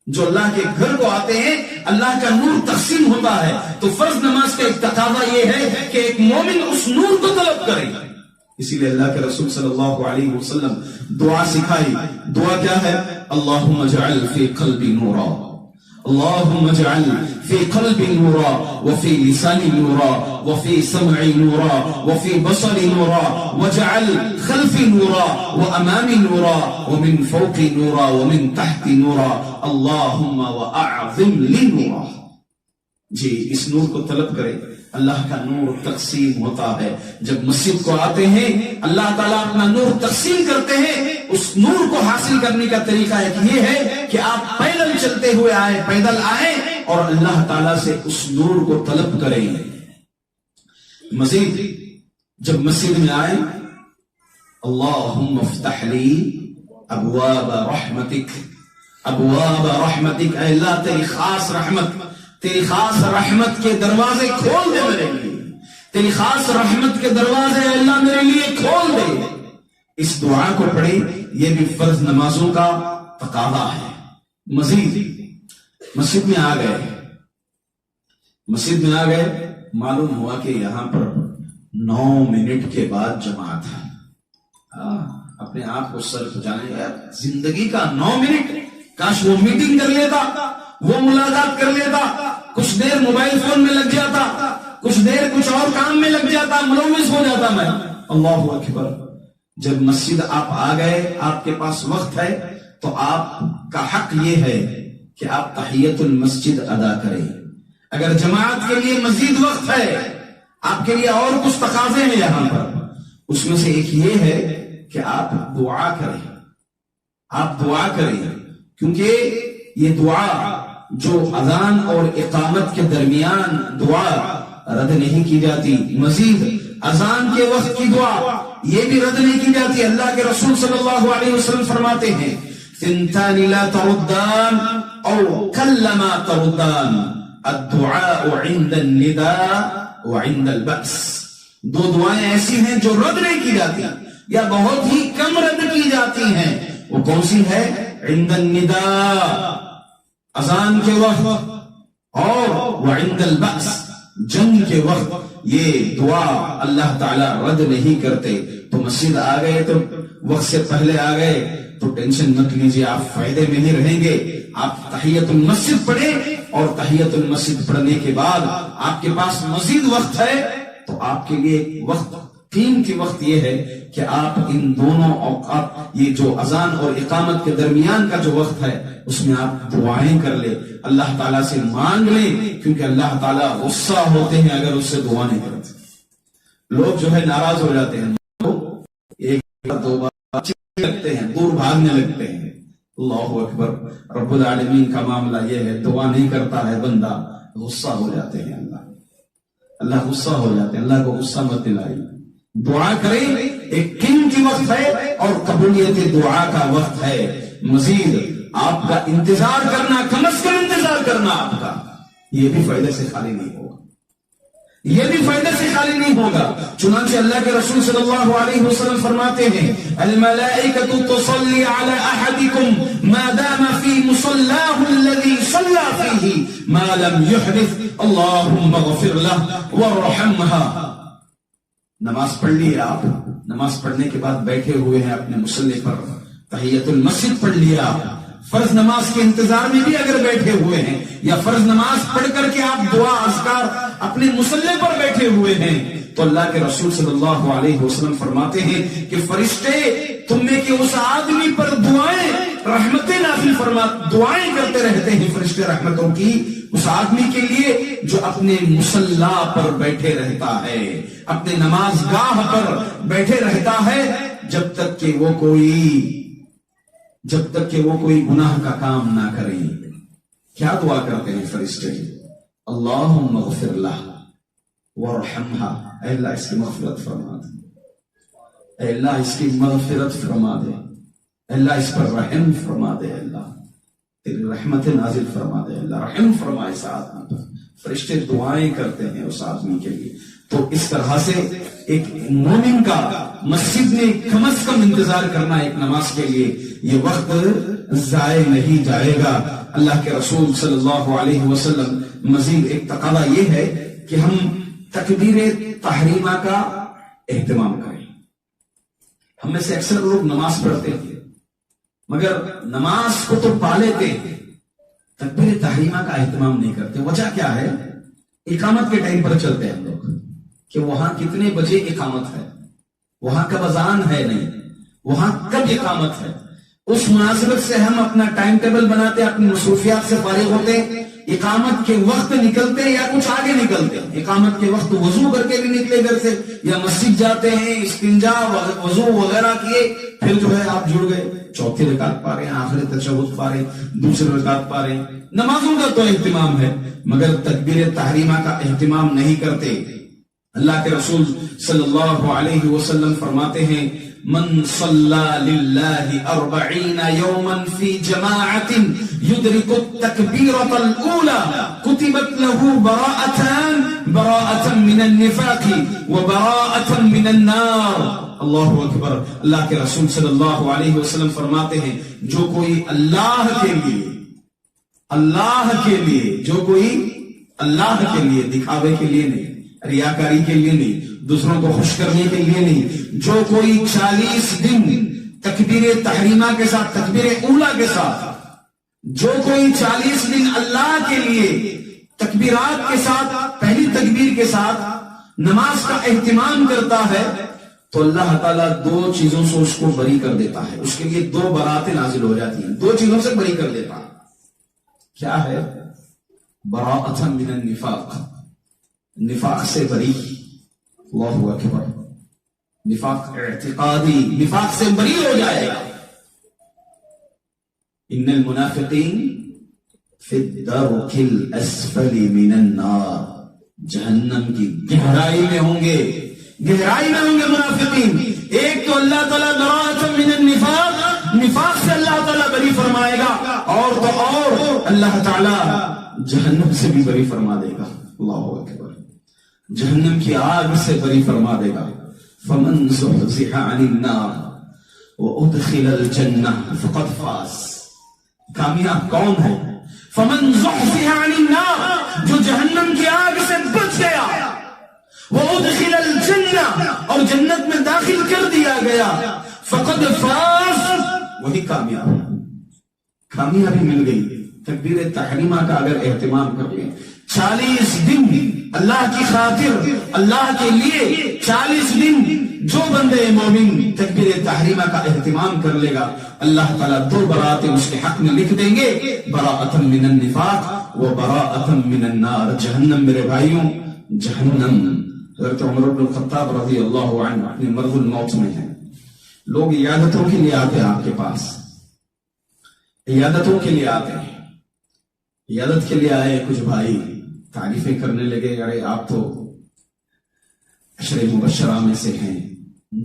جو اللہ کے گھر کو آتے ہیں اللہ کا نور تقسیم ہوتا ہے. تو فرض نماز کا ایک تقاضا یہ ہے کہ ایک مومن اس نور کو طلب کرے. اسی لیے اللہ کے رسول صلی اللہ علیہ وسلم دعا سکھائی. دعا کیا ہے؟ اللہم اجعل فی قلبی نورا, اللہم اجعل فی قلبی نورا وفی لسانی نورا وفی سمعی نورا وفی بصری نورا واجعل خلفی نورا وامامی نورا ومن فوقی نورا ومن تحتی نورا اللہم واعظم لی نورا. جی اس نور کو طلب کرے. اللہ کا نور تقسیم ہوتا ہے. جب مسجد کو آتے ہیں اللہ تعالیٰ اپنا نور تقسیم کرتے ہیں. اس نور کو حاصل کرنے کا طریقہ ایک یہ ہے کہ آپ پیدل چلتے ہوئے آئے، پیدل آئے اور اللہ تعالیٰ سے اس نور کو طلب کریں۔ مزید جب مسجد میں آئے، اللہم افتح لی ابواب رحمتک، ابواب رحمتک، اے اللہ تیری خاص رحمت، تیری خاص رحمت کے دروازے کھول دے میرے لیے، تیری خاص رحمت کے دروازے اے اللہ میرے لیے کھول دے۔ اس دعا کو پڑھے، یہ بھی فرض نمازوں کا تقاضا ہے۔ مزید مسجد میں آ گئے، مسجد میں آ گئے، معلوم ہوا کہ یہاں پر 9 منٹ کے بعد جماعت ہے۔ اپنے آپ کو سر جانے گا، زندگی کا 9 منٹ، کاش وہ میٹنگ کر لیتا، وہ ملاقات کر لیتا، کچھ دیر موبائل فون میں لگ جاتا، کچھ دیر کچھ اور کام میں لگ جاتا، ملوث ہو جاتا میں۔ اللہ اکبر۔ جب مسجد آپ آ گئے، آپ کے پاس وقت ہے، تو آپ کا حق یہ ہے کہ آپ تحیت المسجد ادا کریں۔ اگر جماعت کے لیے مزید وقت ہے، آپ کے لیے اور کچھ تقاضے ہیں یہاں پر، اس میں سے ایک یہ ہے کہ آپ دعا کریں، آپ دعا کریں، کیونکہ یہ دعا جو اذان اور اقامت کے درمیان دعا رد نہیں کی جاتی، مزید اذان کے وقت کی دعا یہ بھی رد نہیں کی جاتی۔ اللہ کے رسول صلی اللہ علیہ وسلم فرماتے ہیں ثنتان لا تردان او کلما تردان الدعاء عند النداء وعند البأس، دو دعائیں ایسی ہیں جو رد نہیں کی جاتی یا بہت ہی کم رد کی جاتی ہیں۔ وہ کون سی ہے؟ عند النداء، اذان کے وقت، اور وعند البأس، جنگ کے وقت۔ یہ دعا اللہ تعالیٰ رد نہیں کرتے۔ تو مسجد آ گئے تو وقت سے پہلے آ گئے تو ٹینشن مت لیجیے، آپ فائدے میں ہی رہیں گے۔ آپ تحیت المسجد پڑھیں، اور تحیت المسجد پڑھنے کے بعد آپ کے پاس مزید وقت ہے تو آپ کے لیے وقت، قیمتی وقت یہ ہے کہ آپ ان دونوں اوقات، یہ جو اذان اور اقامت کے درمیان کا جو وقت ہے، اس میں آپ دعائیں کر لیں، اللہ تعالیٰ سے مانگ لیں، کیونکہ اللہ تعالیٰ غصہ ہوتے ہیں اگر اس سے دعا نہیں کرتے۔ لوگ جو ہے ناراض ہو جاتے ہیں، ایک بار دو بار لگتے ہیں، دور بھاگنے لگتے ہیں۔ اللہ اکبر۔ رب العالمین کا معاملہ یہ ہے، دعا نہیں کرتا ہے بندہ، غصہ ہو جاتے ہیں، اللہ غصہ ہو جاتے ہیں۔ اللہ کو غصہ مت دلائیے، دعا کریں، ایک قیمتی وقت ہے اور قبولیت دعا کا وقت ہے۔ مزید آپ کا انتظار کرنا، کم از کم انتظار کرنا آپ کا، یہ بھی فائدے سے خالی نہیں ہوگا، یہ بھی فائدے سے خالی نہیں ہوگا۔ چنانچہ اللہ کے رسول صلی اللہ علیہ وسلم فرماتے ہیں الملائکۃ تصلی علی احدکم ما دام فی مصلاہ الذی صلی فیہ ما لم یحدث اللہم اغفر لہ وارحمہ۔ نماز پڑھ لی آپ، نماز پڑھنے کے بعد بیٹھے ہوئے ہیں اپنے مصلی پر، تحیت المسجد پڑھ لیا، فرض نماز کے انتظار میں بھی اگر بیٹھے ہوئے ہیں، یا فرض نماز پڑھ کر کے آپ دعا اذکار اپنے مصلی پر بیٹھے ہوئے ہیں، تو اللہ کے رسول صلی اللہ علیہ وسلم فرماتے ہیں کہ فرشتے تم میں کے اس آدمی پر دعائیں، رحمتیں نازل فرما، دعائیں کرتے رہتے ہیں فرشتے رحمتوں کی اس آدمی کے لیے جو اپنے مصلی پر بیٹھے رہتا ہے، اپنے نماز گاہ پر بیٹھے رہتا ہے، جب تک کہ وہ کوئی گناہ کا کام نہ کرے۔ کیا دعا کرتے ہیں فرشتے؟ اللہم اغفر لہ وارحمہ، اے اللہ اس کی مغفرت فرما دے، اے اللہ اس کی مغفرت فرما دے، اے اللہ اس پر رحم فرما دے، اے اللہ تیری رحمت نازل فرما دے، اللہ رحم فرما اس آدمی پر۔ فرشتے دعائیں کرتے ہیں اس آدمی کے لیے۔ تو اس طرح سے ایک مومن کا مسجد میں کم از کم انتظار کرنا ایک نماز کے لیے، یہ وقت ضائع نہیں جائے گا۔ اللہ کے رسول صلی اللہ علیہ وسلم مزید ایک تقاضا یہ ہے کہ ہم تکبیر تحریمہ کا اہتمام کریں۔ ہم میں سے اکثر لوگ نماز پڑھتے ہیں مگر نماز کو تو پا لیتے ہیں، تکبیر تحریمہ کا اہتمام نہیں کرتے۔ وجہ کیا ہے؟ اقامت کے ٹائم پر چلتے ہیں ہم لوگ کہ وہاں کتنے بجے اقامت ہے، وہاں کب اذان ہے، نہیں وہاں کب اقامت ہے، اس مناسبت سے ہم اپنا ٹائم ٹیبل بناتے، اپنی مصروفیات سے فارغ ہوتے، اقامت کے وقت نکلتے یا کچھ آگے نکلتے. اقامت کے وقت وضو کر کے بھی نکلے گھر سے, یا مسجد جاتے ہیں, استنجا وضو وغیرہ کیے, پھر جو ہے آپ جڑ گئے, چوتھی رکعت پا رہے ہیں, آخری تشہد پا رہے ہیں, دوسری رکعت پا رہے ہیں. نمازوں کا تو اہتمام ہے مگر تکبیر تحریمہ کا اہتمام نہیں کرتے. اللہ کے رسول صلی اللہ علیہ وسلم فرماتے ہیں من صلى لله 40 يوما في جماعة يدرك التكبيرة الأولى كتبت له براءة من النفاق وبراءة من النار. اللہ اکبر. اللہ کے رسول صلی اللہ علیہ وسلم فرماتے ہیں جو کوئی اللہ کے لیے دکھاوے کے لیے نہیں, ریاکاری کے لیے نہیں, دوسروں کو خوش کرنے کے لیے نہیں, جو کوئی 40 دن تکبیر تحریمہ کے ساتھ, تکبیر اولا کے ساتھ, جو کوئی 40 دن اللہ کے لیے تکبیرات کے ساتھ, پہلی تکبیر کے ساتھ نماز کا اہتمام کرتا ہے تو اللہ تعالیٰ 2 چیزوں سے اس کو بری کر دیتا ہے. اس کے لیے 2 براتیں نازل ہو جاتی ہیں, 2 چیزوں سے بری کر دیتا ہے. کیا ہے؟ براءۃ من النفاق, نفاق سے بری. اللہ اکبر. نفاق اعتقادی, نفاق سے بری ہو جائے گا. ان المنافقین فی الدرک الاسفل من النار, جہنم کی گہرائی میں ہوں گے منافقین. ایک تو اللہ تعالیٰ براءۃ من النفاق, نفاق سے اللہ تعالیٰ بری فرمائے گا, اور تو اور اللہ تعالیٰ جہنم سے بھی بری فرما دے گا. اللہ اکبر. جہنم کی آگ سے بری فرما دے گا. فمن زحزح عن النار وادخل الجنہ فقد فاز. کامیاب کون ہے؟ فمن زحزح عن النار, جو جہنم کی آگ سے بچ گیا, وادخل الجنہ, اور جنت میں داخل کر دیا گیا, فقد فاز, وہی کامیاب. کامیابی مل گئی. تکبیر تحریمہ کا اگر اہتمام کر لیں, 40 دن اللہ کی خاطر, اللہ کے لیے 40 دن جو بندے مومن تکبیر تحریمہ کا اہتمام کر لے گا, اللہ تعالیٰ 2 براتیں اس کے حق میں لکھ دیں گے, براءۃ من النفاق و براءۃ من النار. جہنم میرے بھائیوں, جہنم. حضرت عمر بن الخطاب رضی اللہ عنہ اپنے مرض الموت میں ہیں. لوگ عیادتوں کے لیے آتے ہیں آپ کے پاس, عیادتوں کے لیے آتے ہیں. عیادت کے لیے آئے کچھ بھائی, تعریفیں کرنے لگے, ارے آپ تو عشر مبشرہ میں سے ہیں,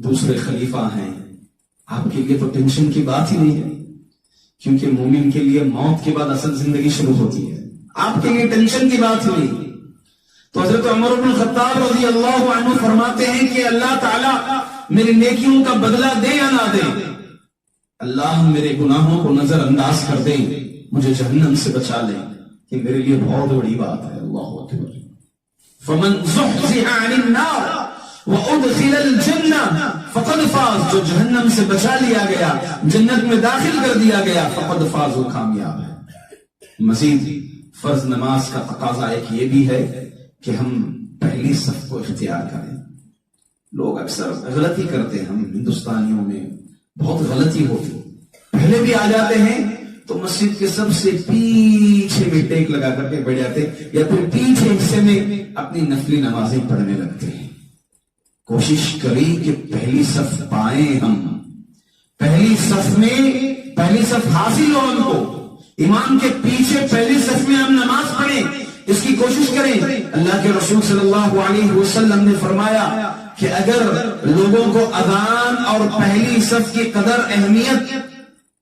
دوسرے خلیفہ ہیں, آپ کے لیے تو ٹینشن کی بات ہی نہیں ہے, کیونکہ مومن کے لیے موت کے بعد اصل زندگی شروع ہوتی ہے. آپ کے لیے ٹینشن کی بات ہی نہیں. تو حضرت عمر بن الخطاب رضی اللہ عنہ فرماتے ہیں کہ اللہ تعالیٰ میری نیکیوں کا بدلہ دے یا نہ دے, اللہ میرے گناہوں کو نظر انداز کر دے, مجھے جہنم سے بچا لے, کہ میرے لیے بہت بڑی بات ہے. اللہ اکبر. فمن زحزح عن النار وادخل الجنہ فقد فاز, جو جہنم سے بچا لیا گیا, جنت میں داخل کر دیا گیا, فقد فاز, وہ کامیاب ہے. مزید فرض نماز کا تقاضا ایک یہ بھی ہے کہ ہم پہلی صف کو اختیار کریں. لوگ اکثر غلطی کرتے ہیں, ہم ہندوستانیوں میں بہت غلطی ہوتی, پہلے بھی آ جاتے ہیں تو مسجد کے سب سے پیچھے میں ٹیک لگا کر کے بیٹھ جاتے, یا پھر پیچھے حصے میں اپنی نفلی نمازیں پڑھنے لگتے ہیں. کوشش کری کہ پہلی صف پائیں ہم, پہلی صف میں, پہلی صف حاصل ہو ہم کو, امام کے پیچھے پہلی صف میں ہم نماز پڑھیں, اس کی کوشش کریں. اللہ کے رسول صلی اللہ علیہ وسلم نے فرمایا کہ اگر لوگوں کو اذان اور پہلی صف کی قدر اہمیت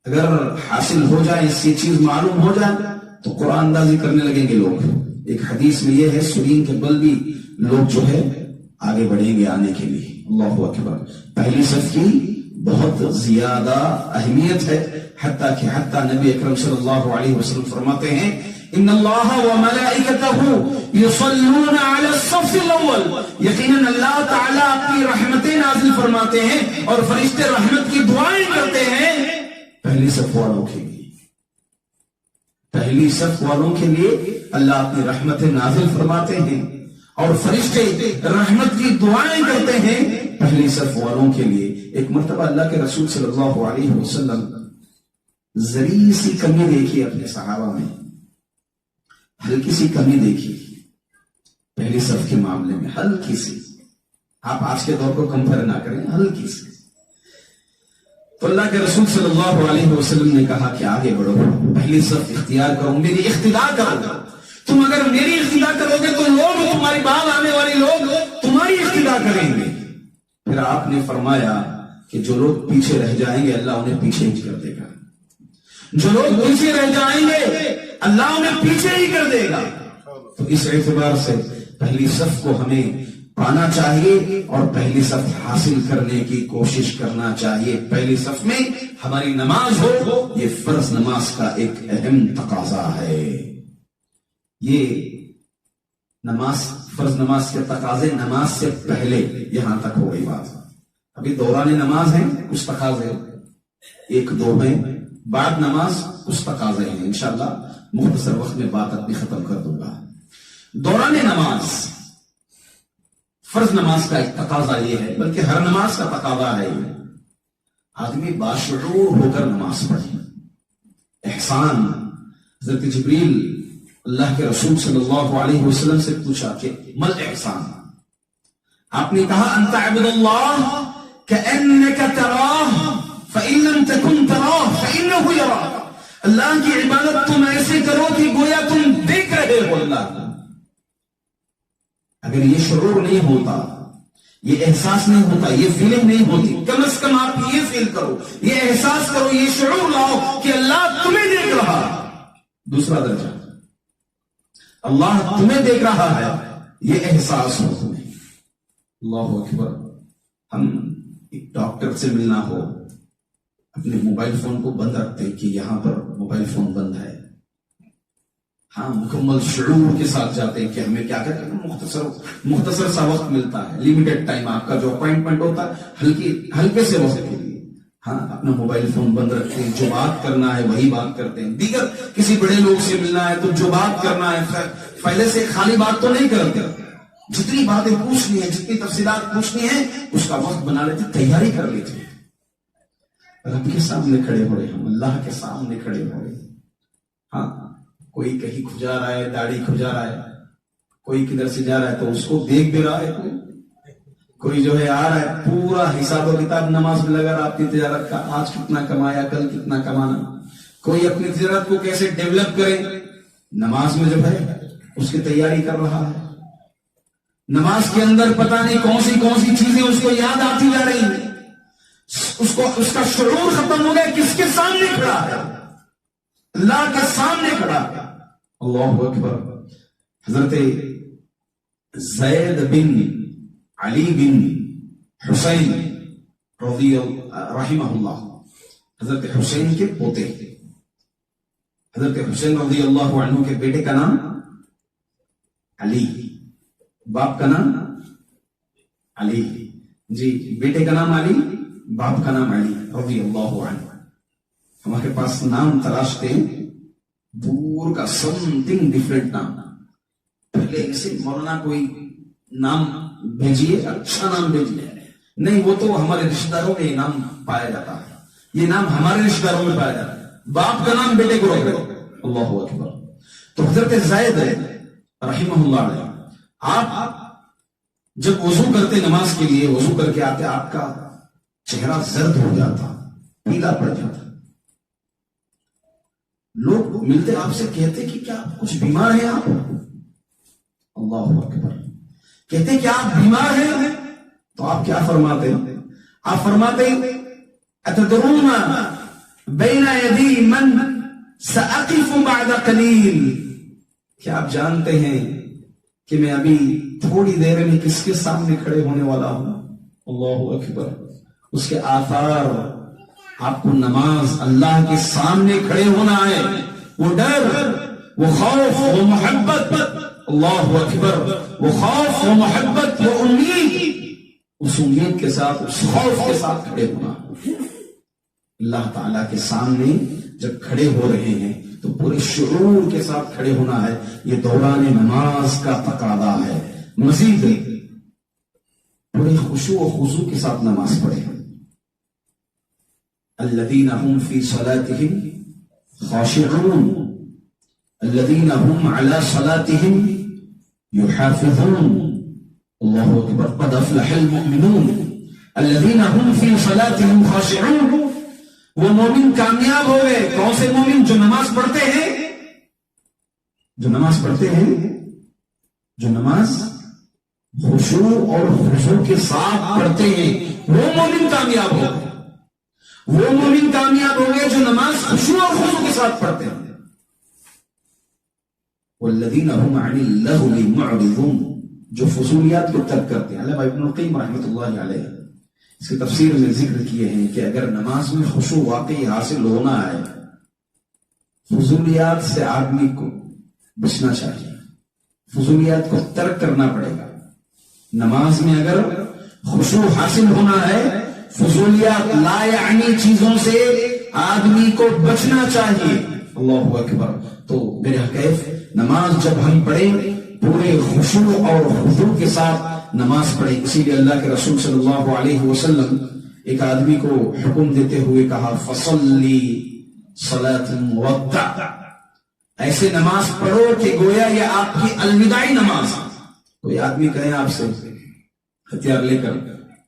اگر حاصل ہو جائے, اس کی چیز معلوم ہو جائے, تو قرآن اندازی کرنے لگیں گے لوگ. ایک حدیث میں یہ ہے, سرین کے بل بھی لوگ جو ہے آگے بڑھیں گے آنے کے لیے. اللہ اکبر. پہلی صف کی بہت زیادہ اہمیت ہے, حتیٰ نبی اکرم صلی اللہ علیہ وسلم فرماتے ہیں ان اللہ وملائکتہ یصلون علی الصف الاول, یقیناً اللہ تعالیٰ اپنی رحمتیں نازل فرماتے ہیں اور فرشتے رحمت کی دعائیں کرتے ہیں پہلی صف والوں کے لیے. پہلی صف والوں کے لیے اللہ اپنی رحمتیں نازل فرماتے ہیں اور فرشتے رحمت کی دعائیں کرتے ہیں پہلی صف والوں کے لیے. ایک مرتبہ اللہ کے رسول صلی اللہ علیہ وسلم ذری سی کمی دیکھی اپنے صحابہ میں. ہلکی سی کمی دیکھی پہلی صف کے معاملے میں، ہلکی سی. آپ آج کے دور کو کمپیئر نہ کریں، ہلکی سی. تو اللہ کے رسول صلی اللہ علیہ وسلم نے کہا کہ آگے بڑھو، پہلی صف اختیار کرو، میری اقتداء کرو. تم اگر میری اقتداء کرو گے تو لوگ، تمہاری بعد آنے والے لوگ تمہاری اقتداء کریں گے. پھر آپ نے فرمایا کہ جو لوگ پیچھے رہ جائیں گے اللہ انہیں پیچھے ہی کر دے گا. جو لوگ پیچھے رہ جائیں گے اللہ انہیں پیچھے ہی کر دے گا. تو اس اعتبار سے پہلی صف کو ہمیں پانا چاہیے اور پہلی صف حاصل کرنے کی کوشش کرنا چاہیے. پہلی صف میں ہماری نماز ہو، یہ فرض نماز کا ایک اہم تقاضا ہے. یہ نماز، فرض نماز کے تقاضے نماز سے پہلے یہاں تک ہو گئی بات. ابھی دوران نماز ہیں کچھ تقاضے، ایک دو ہیں، بعد نماز کچھ تقاضے ہیں. انشاءاللہ مختصر وقت میں بات اپنی ختم کر دوں گا. دوران نماز فرض نماز کا ایک تقاضا یہ ہے، بلکہ ہر نماز کا تقاضا ہے، آدمی باشعور ہو کر نماز پڑھے. احسان، حضرت جبریل اللہ کے رسول صلی اللہ علیہ وسلم سے پوچھا کہ مل احسان. آپ نے کہا ان تعبد اللہ کأنک تراہ فإن لم تکن تراہ فإنہ یراک. اللہ کی عبادت تم ایسے کرو کہ گویا تم دیکھ رہے ہو اللہ کو. اگر یہ شعور نہیں ہوتا، یہ احساس نہیں ہوتا، یہ فیلنگ نہیں ہوتی، کم از کم آپ یہ فیل کرو، یہ احساس کرو، یہ شعور لاؤ کہ اللہ تمہیں دیکھ رہا. دوسرا درجہ، اللہ تمہیں دیکھ رہا ہے، یہ احساس ہو تمہیں. اللہ اکبر. ہم ایک ڈاکٹر سے ملنا ہو، اپنے موبائل فون کو بند رکھتے کہ یہاں پر موبائل فون بند ہے. ہاں، مکمل شعور کے ساتھ جاتے ہیں کہ ہمیں کیا کریں. مختصر سا وقت ملتا ہے، لیمیٹڈ ٹائم. آپ کا جو اپوائنٹمنٹ ہوتا ہے ہلکے سے وقت کے لیے، ہاں اپنا موبائل فون بند رکھتے ہیں. جو بات کرنا ہے وہی بات کرتے ہیں. دیگر کسی بڑے لوگ سے ملنا ہے تو جو بات کرنا ہے پہلے سے خالی بات تو نہیں کرتے. جتنی باتیں پوچھنی ہے، جتنی تفصیلات پوچھنی ہے، اس کا وقت بنا لیتے، تیاری کر لیتے. رب کے سامنے کھڑے ہو رہے، ہم اللہ کے سامنے کھڑے ہو رہے. ہاں، کوئی کہیں کھجا رہا ہے، داڑھی کھجا رہا ہے، کوئی کدھر سے جا رہا ہے تو اس کو دیکھ بھی رہا ہے. کوئی جو ہے آ رہا ہے، پورا حساب و کتاب نماز میں لگا رہا اپنی تجارت کا، آج کتنا کمایا، کل کتنا کمانا. کوئی اپنی تجارت کو کیسے ڈیولپ کرے، نماز میں جو ہے اس کی تیاری کر رہا ہے. نماز کے اندر پتہ نہیں کون سی چیزیں اس کو یاد آتی جا رہی ہیں. اس کا شعور ختم ہو گیا. کس کے سامنے کھڑا ہے؟ اللہ کے سامنے کھڑا ہے. اللہ اکبر. حضرت زید بن علی بن حسین رحمہ اللہ، حضرت حسین کے پوتے، حضرت حسین رضی اللہ عنہ کے بیٹے کا نام علی، باپ کا نام علی. جی، بیٹے کا نام علی، باپ کا نام علی رضی اللہ عنہ. ہمارے پاس نام تلاشتے ہیں دور کا، سم تھنگ ڈفرینٹ نام. پہلے اسے مولانا کوئی نام بھیجیے، اچھا نام بھیجیے. نہیں، وہ تو ہمارے رشتہ داروں میں یہ نام پایا جاتا ہے، یہ نام ہمارے رشتہ داروں میں پایا جاتا ہے. باپ کا نام بیٹے کو رکھو. اللہ اکبر. تو حضرت زید رحمہ اللہ علیہ، آپ جب وضو کرتے نماز کے لیے، وضو کر کے آتے، آپ کا چہرہ زرد ہو جاتا، پیلا پڑ جاتا. لوگ ملتے آپ سے کہتے کہ کیا آپ کچھ بیمار ہیں آپ؟ اللہ اکبر. کہتے کہ آپ بیمار ہیں؟ تو آپ کیا فرماتے ہیں؟ آپ فرماتے ہیں اتدرون بین یدی من سأقف بعد قلیل. کیا آپ جانتے ہیں کہ میں ابھی تھوڑی دیر میں کس کے سامنے کھڑے ہونے والا ہوں؟ اللہ اکبر. اس کے آثار، آپ کو نماز اللہ کے سامنے کھڑے ہونا ہے. وہ ڈر، وہ خوف، وہ محبت، اللہ اکبر، وہ خوف، وہ محبت، وہ امید، اس امید کے ساتھ، اس خوف کے ساتھ کھڑے ہونا. اللہ تعالیٰ کے سامنے جب کھڑے ہو رہے ہیں تو پورے شعور کے ساتھ کھڑے ہونا ہے. یہ دوران نماز کا تقاضا ہے. مزید پورے خشوع و خضوع کے ساتھ نماز پڑھیں. الذین هم فی صلاتهم خاشعون، الذین هم علی صلاتهم یحافظون، اللہ اکبر، قد افلح المؤمنون الذین هم فی صلاتهم خاشعون. وہ مومن کامیاب ہو گئے. کون سے مومن؟ جو نماز پڑھتے ہیں، جو نماز پڑھتے ہیں، جو نماز خشوع اور خضوع کے ساتھ پڑھتے ہیں، وہ مومن کامیاب ہو گئے. وہ مومن کامیاب ہو گئے جو نماز خشوع اور خضوع کے ساتھ پڑھتے ہیں. والذین هم عن اللغو معرضون، جو فضولیات کو ترک کرتے ہیں. علامہ ابن القیم رحمۃ اللہ علیہ اس کی تفسیر میں ذکر کیے ہیں کہ اگر نماز میں خشوع واقعی حاصل ہونا ہے، فضولیات سے آدمی کو بچنا چاہیے، فضولیات کو ترک کرنا پڑے گا. نماز میں اگر خشوع حاصل ہونا ہے، فضولیات لا یعنی چیزوں سے آدمی کو بچنا چاہیے. اللہ اکبر. تو میرے حقیق نماز جب ہم پڑھیں پورے خشوع اور خضوع کے ساتھ نماز پڑھیں. اسی لیے اللہ کے رسول صلی اللہ علیہ وسلم ایک آدمی کو حکم دیتے ہوئے کہا فصلی صلاۃ مودع، ایسے نماز پڑھو کہ گویا یہ آپ کی الوداعی نماز. کوئی آدمی کہے آپ سے ہتھیار لے کر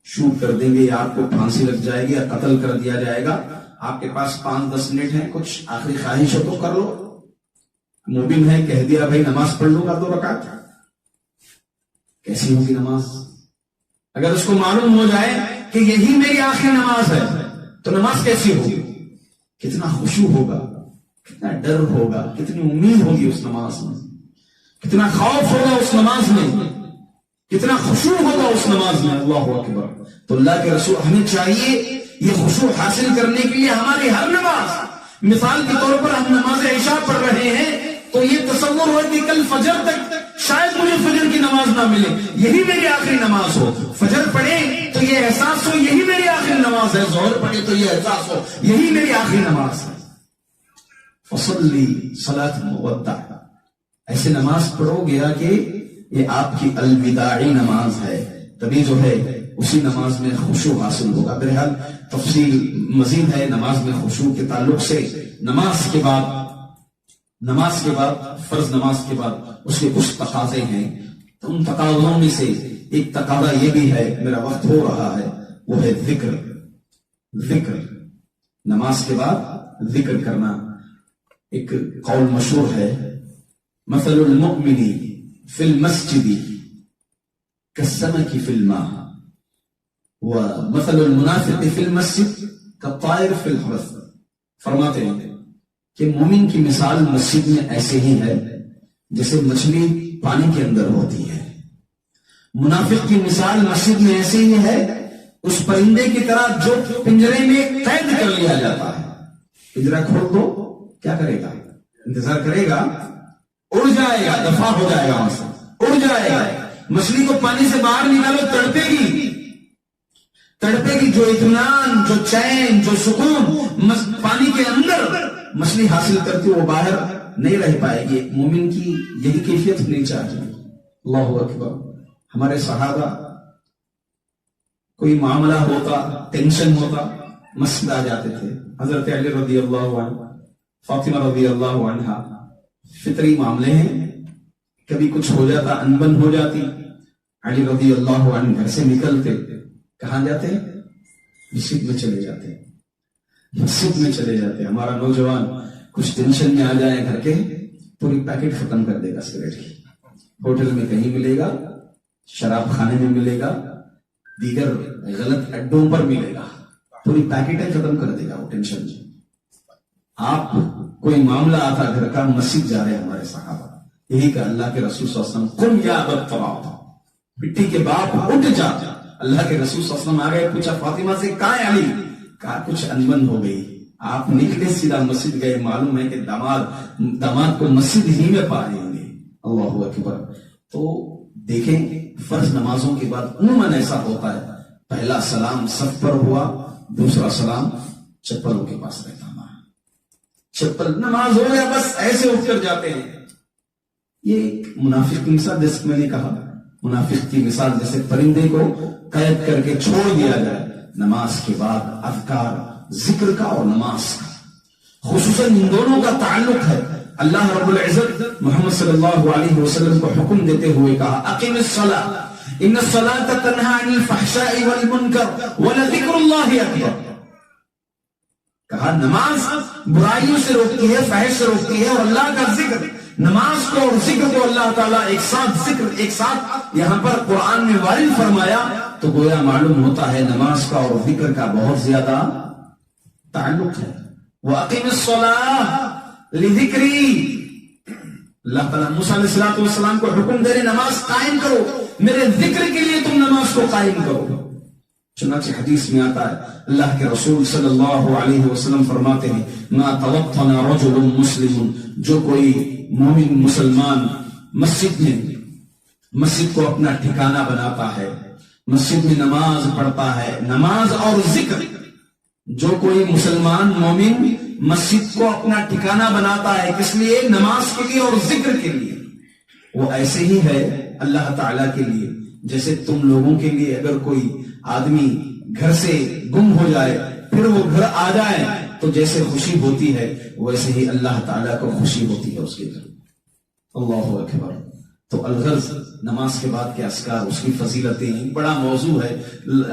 شوٹ کر دیں گے یا آپ کو پھانسی لگ جائے گی یا قتل کر دیا جائے گا، آپ کے پاس 5-10 منٹ ہیں، کچھ آخری خواہش ہو تو کر لو. مومن ہے، کہہ دیا بھائی نماز پڑھ لوں گا 2 رکعت، کیسی ہوگی نماز؟ اگر اس کو معلوم ہو جائے کہ یہی میری آخری نماز ہے تو نماز کیسی ہوگی؟ کتنا خشوع ہوگا، کتنا ڈر ہوگا، کتنی امید ہوگی اس نماز میں، کتنا خوف ہوگا اس نماز میں، کتنا خشوع ہوگا اس نماز میں. اللہ اکبر. تو اللہ کے رسول ہمیں چاہیے یہ خشوع حاصل کرنے کے لیے ہماری ہر نماز، مثال کے طور پر ہم نماز عشاء پڑھ رہے ہیں تو یہ تصور ہو کہ کل فجر تک شاید مجھے فجر کی نماز نہ ملے، یہی میری آخری نماز ہو. فجر پڑھے تو یہ احساس ہو یہی میری آخری نماز ہے، ظہر پڑھے تو یہ احساس ہو یہی میری آخری نماز ہے. فصلی صلاۃ مودع، ایسے نماز پڑھو گیا کہ یہ آپ کی الوداعی نماز ہے، تبھی جو ہے اسی نماز میں خشوع حاصل ہوگا. بہرحال تفصیل مزید ہے نماز میں خشوع کے تعلق سے. نماز کے بعد فرض نماز کے بعد اس کے کچھ تقاضے ہیں. ان تقاضوں میں سے ایک تقاضا یہ بھی ہے، میرا وقت ہو رہا ہے، وہ ہے ذکر. نماز کے بعد ذکر کرنا. ایک قول مشہور ہے، مثل المؤمن فی المسجد کالسمک فی الماء ومثل المنافق فی المسجد کالطائر فی الحرث. فرماتے ہیں کہ مومن کی مثال مسجد میں ایسے ہی ہے جیسے مچھلی پانی کے اندر ہوتی ہے. منافق کی مثال مسجد میں ایسے ہی ہے اس پرندے کی طرح جو پنجرے میں قید کر لیا جاتا ہے. پنجرہ کھول دو، کیا کرے گا؟ انتظار کرے گا، اڑ جائے گا، دفاع ہو جائے گا، وہاں سے اڑ جائے گا. مچھلی کو پانی سے باہر نکالو، تڑپے گی. جو اطمینان، جو چین، جو سکون پانی کے اندر مچھلی حاصل کرتی وہ باہر نہیں رہ پائے گی. مومن کی یہی کیفیت ہونی چاہیے. اللہ اکبر. ہمارے صحابہ کوئی معاملہ ہوتا، ٹینشن ہوتا، مسجد آ جاتے تھے. حضرت علی رضی اللہ عنہ، فاطمہ رضی اللہ عنہ، فطری معاملے ہیں، کبھی کچھ ہو جاتا، انبن ہو جاتی. علی رضی اللہ عنہ گھر سے نکلتے، کہاں جاتے؟ مسجد میں چلے جاتے. مسجد میں چلے جاتے. ہمارا نوجوان کچھ ٹینشن میں آ جائے گھر کے، پوری پیکٹ ختم کر دے گا سگریٹ کی. ہوٹل میں کہیں ملے گا، شراب خانے میں ملے گا، دیگر غلط اڈوں پر ملے گا، پوری پیکٹیں ختم کر دے گا وہ ٹینشن میں. آپ کوئی معاملہ آتا گھر کا، مسجد جا رہے ہمارے صحابہ، یہی کہ اللہ کے رسول صلی اللہ علیہ وسلم قم یا ابا التراب، مٹی کے باپ اٹھ جا. اللہ کے رسول صلی اللہ علیہ وسلم آ گئے، پوچھا فاطمہ سے کہاں ہے علی؟ کہا کچھ انبن ہو گئی. آپ نکلے سیدھا مسجد گئے. معلوم ہے کہ داماد کو مسجد ہی میں پا رہے ہوں گے. اللہ اکبر. تو دیکھیں فرض نمازوں کے بعد عموماً ایسا ہوتا ہے، پہلا سلام صف پر ہوا، دوسرا سلام چپلوں کے پاس رہتا ہمارا. چپل نماز ہو گیا، بس ایسے اٹھ کر جاتے ہیں. یہ ایک منافق کی مثال، جیسے میں نے کہا، منافق کی مثال جیسے پرندے کو قید کر کے چھوڑ دیا جائے. نماز کے بعد اذکار، ذکر کا اور نماز کا، خصوصاً ان دونوں کا تعلق ہے. اللہ رب العزت محمد صلی اللہ علیہ وسلم کو حکم دیتے ہوئے کہا اقیم الصلاۃ ان الصلاۃ تنہی عن الفحشاء والمنکر ولذکر اللہ اکبر. کہا نماز برائیوں سے روکتی ہے، فحش سے روکتی ہے، اور اللہ کا ذکر، نماز کو اور ذکر کو اللہ تعالیٰ ایک ساتھ ذکر ایک ساتھ یہاں پر قرآن میں وارد فرمایا تو گویا معلوم ہوتا ہے نماز کا اور ذکر کا بہت زیادہ تعلق ہے. وَأَقِمِ الصَّلَاةَ لِذِكْرِي، اللہ تعالیٰ موسیٰ علیہ السلام کو حکم دے رہے نماز قائم کرو، میرے ذکر کے لیے تم نماز کو قائم کرو. چنانچہ حدیث میں آتا ہے اللہ کے رسول صلی اللہ علیہ وسلم فرماتے ہیں ما توطن رجل مسلم، جو کوئی مومن مسلمان مسجد کو اپنا ٹھکانہ بناتا ہے، مسجد میں نماز پڑھتا ہے، نماز اور ذکر، جو کوئی مسلمان مومن مسجد کو اپنا ٹھکانہ بناتا ہے، کس لیے؟ نماز کے لیے اور ذکر کے لیے. وہ ایسے ہی ہے اللہ تعالیٰ کے لیے جیسے تم لوگوں کے لیے اگر کوئی آدمی گھر سے گم ہو جائے پھر وہ گھر آ جائے تو جیسے خوشی ہوتی ہے ویسے ہی اللہ تعالیٰ کو خوشی ہوتی ہے اس کے گھر. اللہ اکبر. تو الغرض نماز کے بعد کے اذکار، اس کی فضیلتیں بڑا موضوع ہے.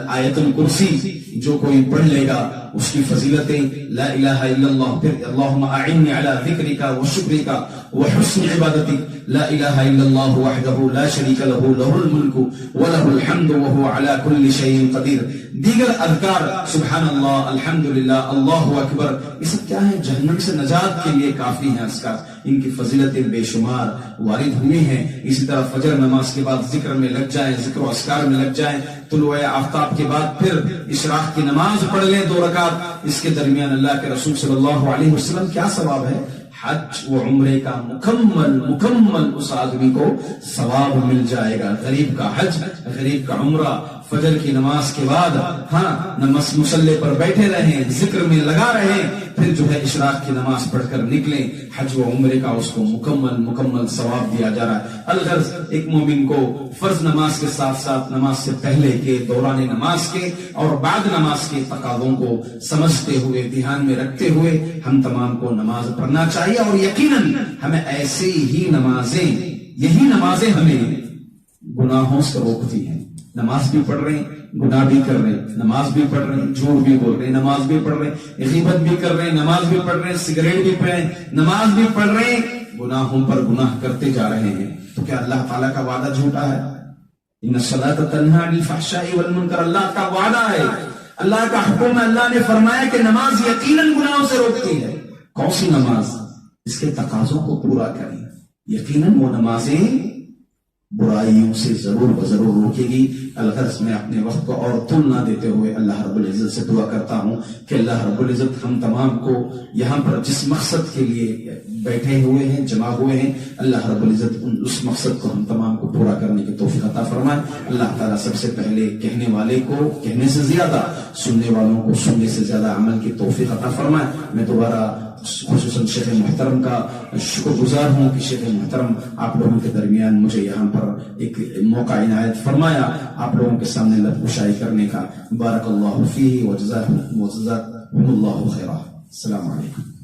آیت الکرسی جو کوئی پڑھ لے گا اس کی فضیلتیں، لا الہ الا اللہ، پھر اللہم اعنی علی ذکرک و شکرک و حسن عبادتک، لا الہ الا اللہ وحدہ لا شریک لہ لہ الملک ولہ الحمد وہو علی کل شیء قدیر. دیگر اذکار سبحان اللہ، الحمدللہ، اللہ اکبر، یہ سب کیا ہے؟ جہنم سے نجات کے لیے کافی ہیں اذکار. ان کی فضیلتیں بے شمار وارد ہوئی ہیں. اسی طرح فجر نماز کے بعد ذکر میں لگ جائیں، ذکر و اذکار میں لگ جائیں. طلوع آفتاب کے بعد پھر اشراق کی نماز پڑھ لیں 2 رکعت. اس کے درمیان اللہ کے رسول صلی اللہ علیہ وسلم کیا ثواب ہے؟ حج و عمرے کا مکمل اس آدمی کو ثواب مل جائے گا. غریب کا حج، غریب کا عمرہ، فجر کی نماز کے بعد مصلی پر بیٹھے رہیں، ذکر میں لگا رہیں، پھر جو ہے اشراق کی نماز پڑھ کر نکلیں، حج و عمرے کا اس کو مکمل ثواب دیا جا رہا ہے. الغرض ایک مومن کو فرض نماز کے ساتھ ساتھ نماز سے پہلے کے، دوران نماز کے اور بعد نماز کے تقاضوں کو سمجھتے ہوئے، دھیان میں رکھتے ہوئے ہم تمام کو نماز پڑھنا چاہیے. اور یقیناً ہمیں ایسی ہی نمازیں، یہی نمازیں ہمیں گناہوں سے روکتی ہیں. نماز بھی پڑھ رہے ہیں، گناہ بھی کر رہے ہیں، نماز بھی پڑھ رہے ہیں، جھوٹ بھی بول رہے ہیں، نماز بھی پڑھ رہے ہیں، غیبت بھی کر رہے ہیں، نماز بھی پڑھ رہے ہیں، سگریٹ بھی پی رہے ہیں، نماز بھی پڑھ رہے ہیں، گناہوں پر گناہ کرتے جا رہے ہیں. تو کیا اللہ تعالیٰ کا وعدہ جھوٹا ہے؟ ان الصلاۃ تنہی عن الفحشاء والمنکر، اللہ کا وعدہ ہے، اللہ کا حکم ہے. اللہ نے فرمایا کہ نماز یقیناً گناہوں سے روکتی ہے. کون سی نماز؟ اس کے تقاضوں کو پورا کریں. یقیناً وہ نمازیں برائیوں سے ضرور روکے گی. الغرض میں اپنے وقت کو اور طول نہ دیتے ہوئے اللہ رب العزت سے دعا کرتا ہوں کہ اللہ رب العزت ہم تمام کو یہاں پر جس مقصد کے لیے بیٹھے ہوئے ہیں، جمع ہوئے ہیں، اللہ رب العزت اس مقصد کو ہم تمام کو پورا کرنے کی توفیق عطا فرمائے. اللہ تعالیٰ سب سے پہلے کہنے والے کو کہنے سے زیادہ، سننے والوں کو سننے سے زیادہ عمل کی توفیق عطا فرمائے. میں دوبارہ خصوصاً شیخ محترم کا شکر گزار ہوں کہ شیخ محترم آپ لوگوں کے درمیان مجھے یہاں پر ایک موقع عنایت فرمایا آپ لوگوں کے سامنے لب کشائی کرنے کا. بارک اللہ فیہ وجزاکم اللہ خیرا. السلام علیکم.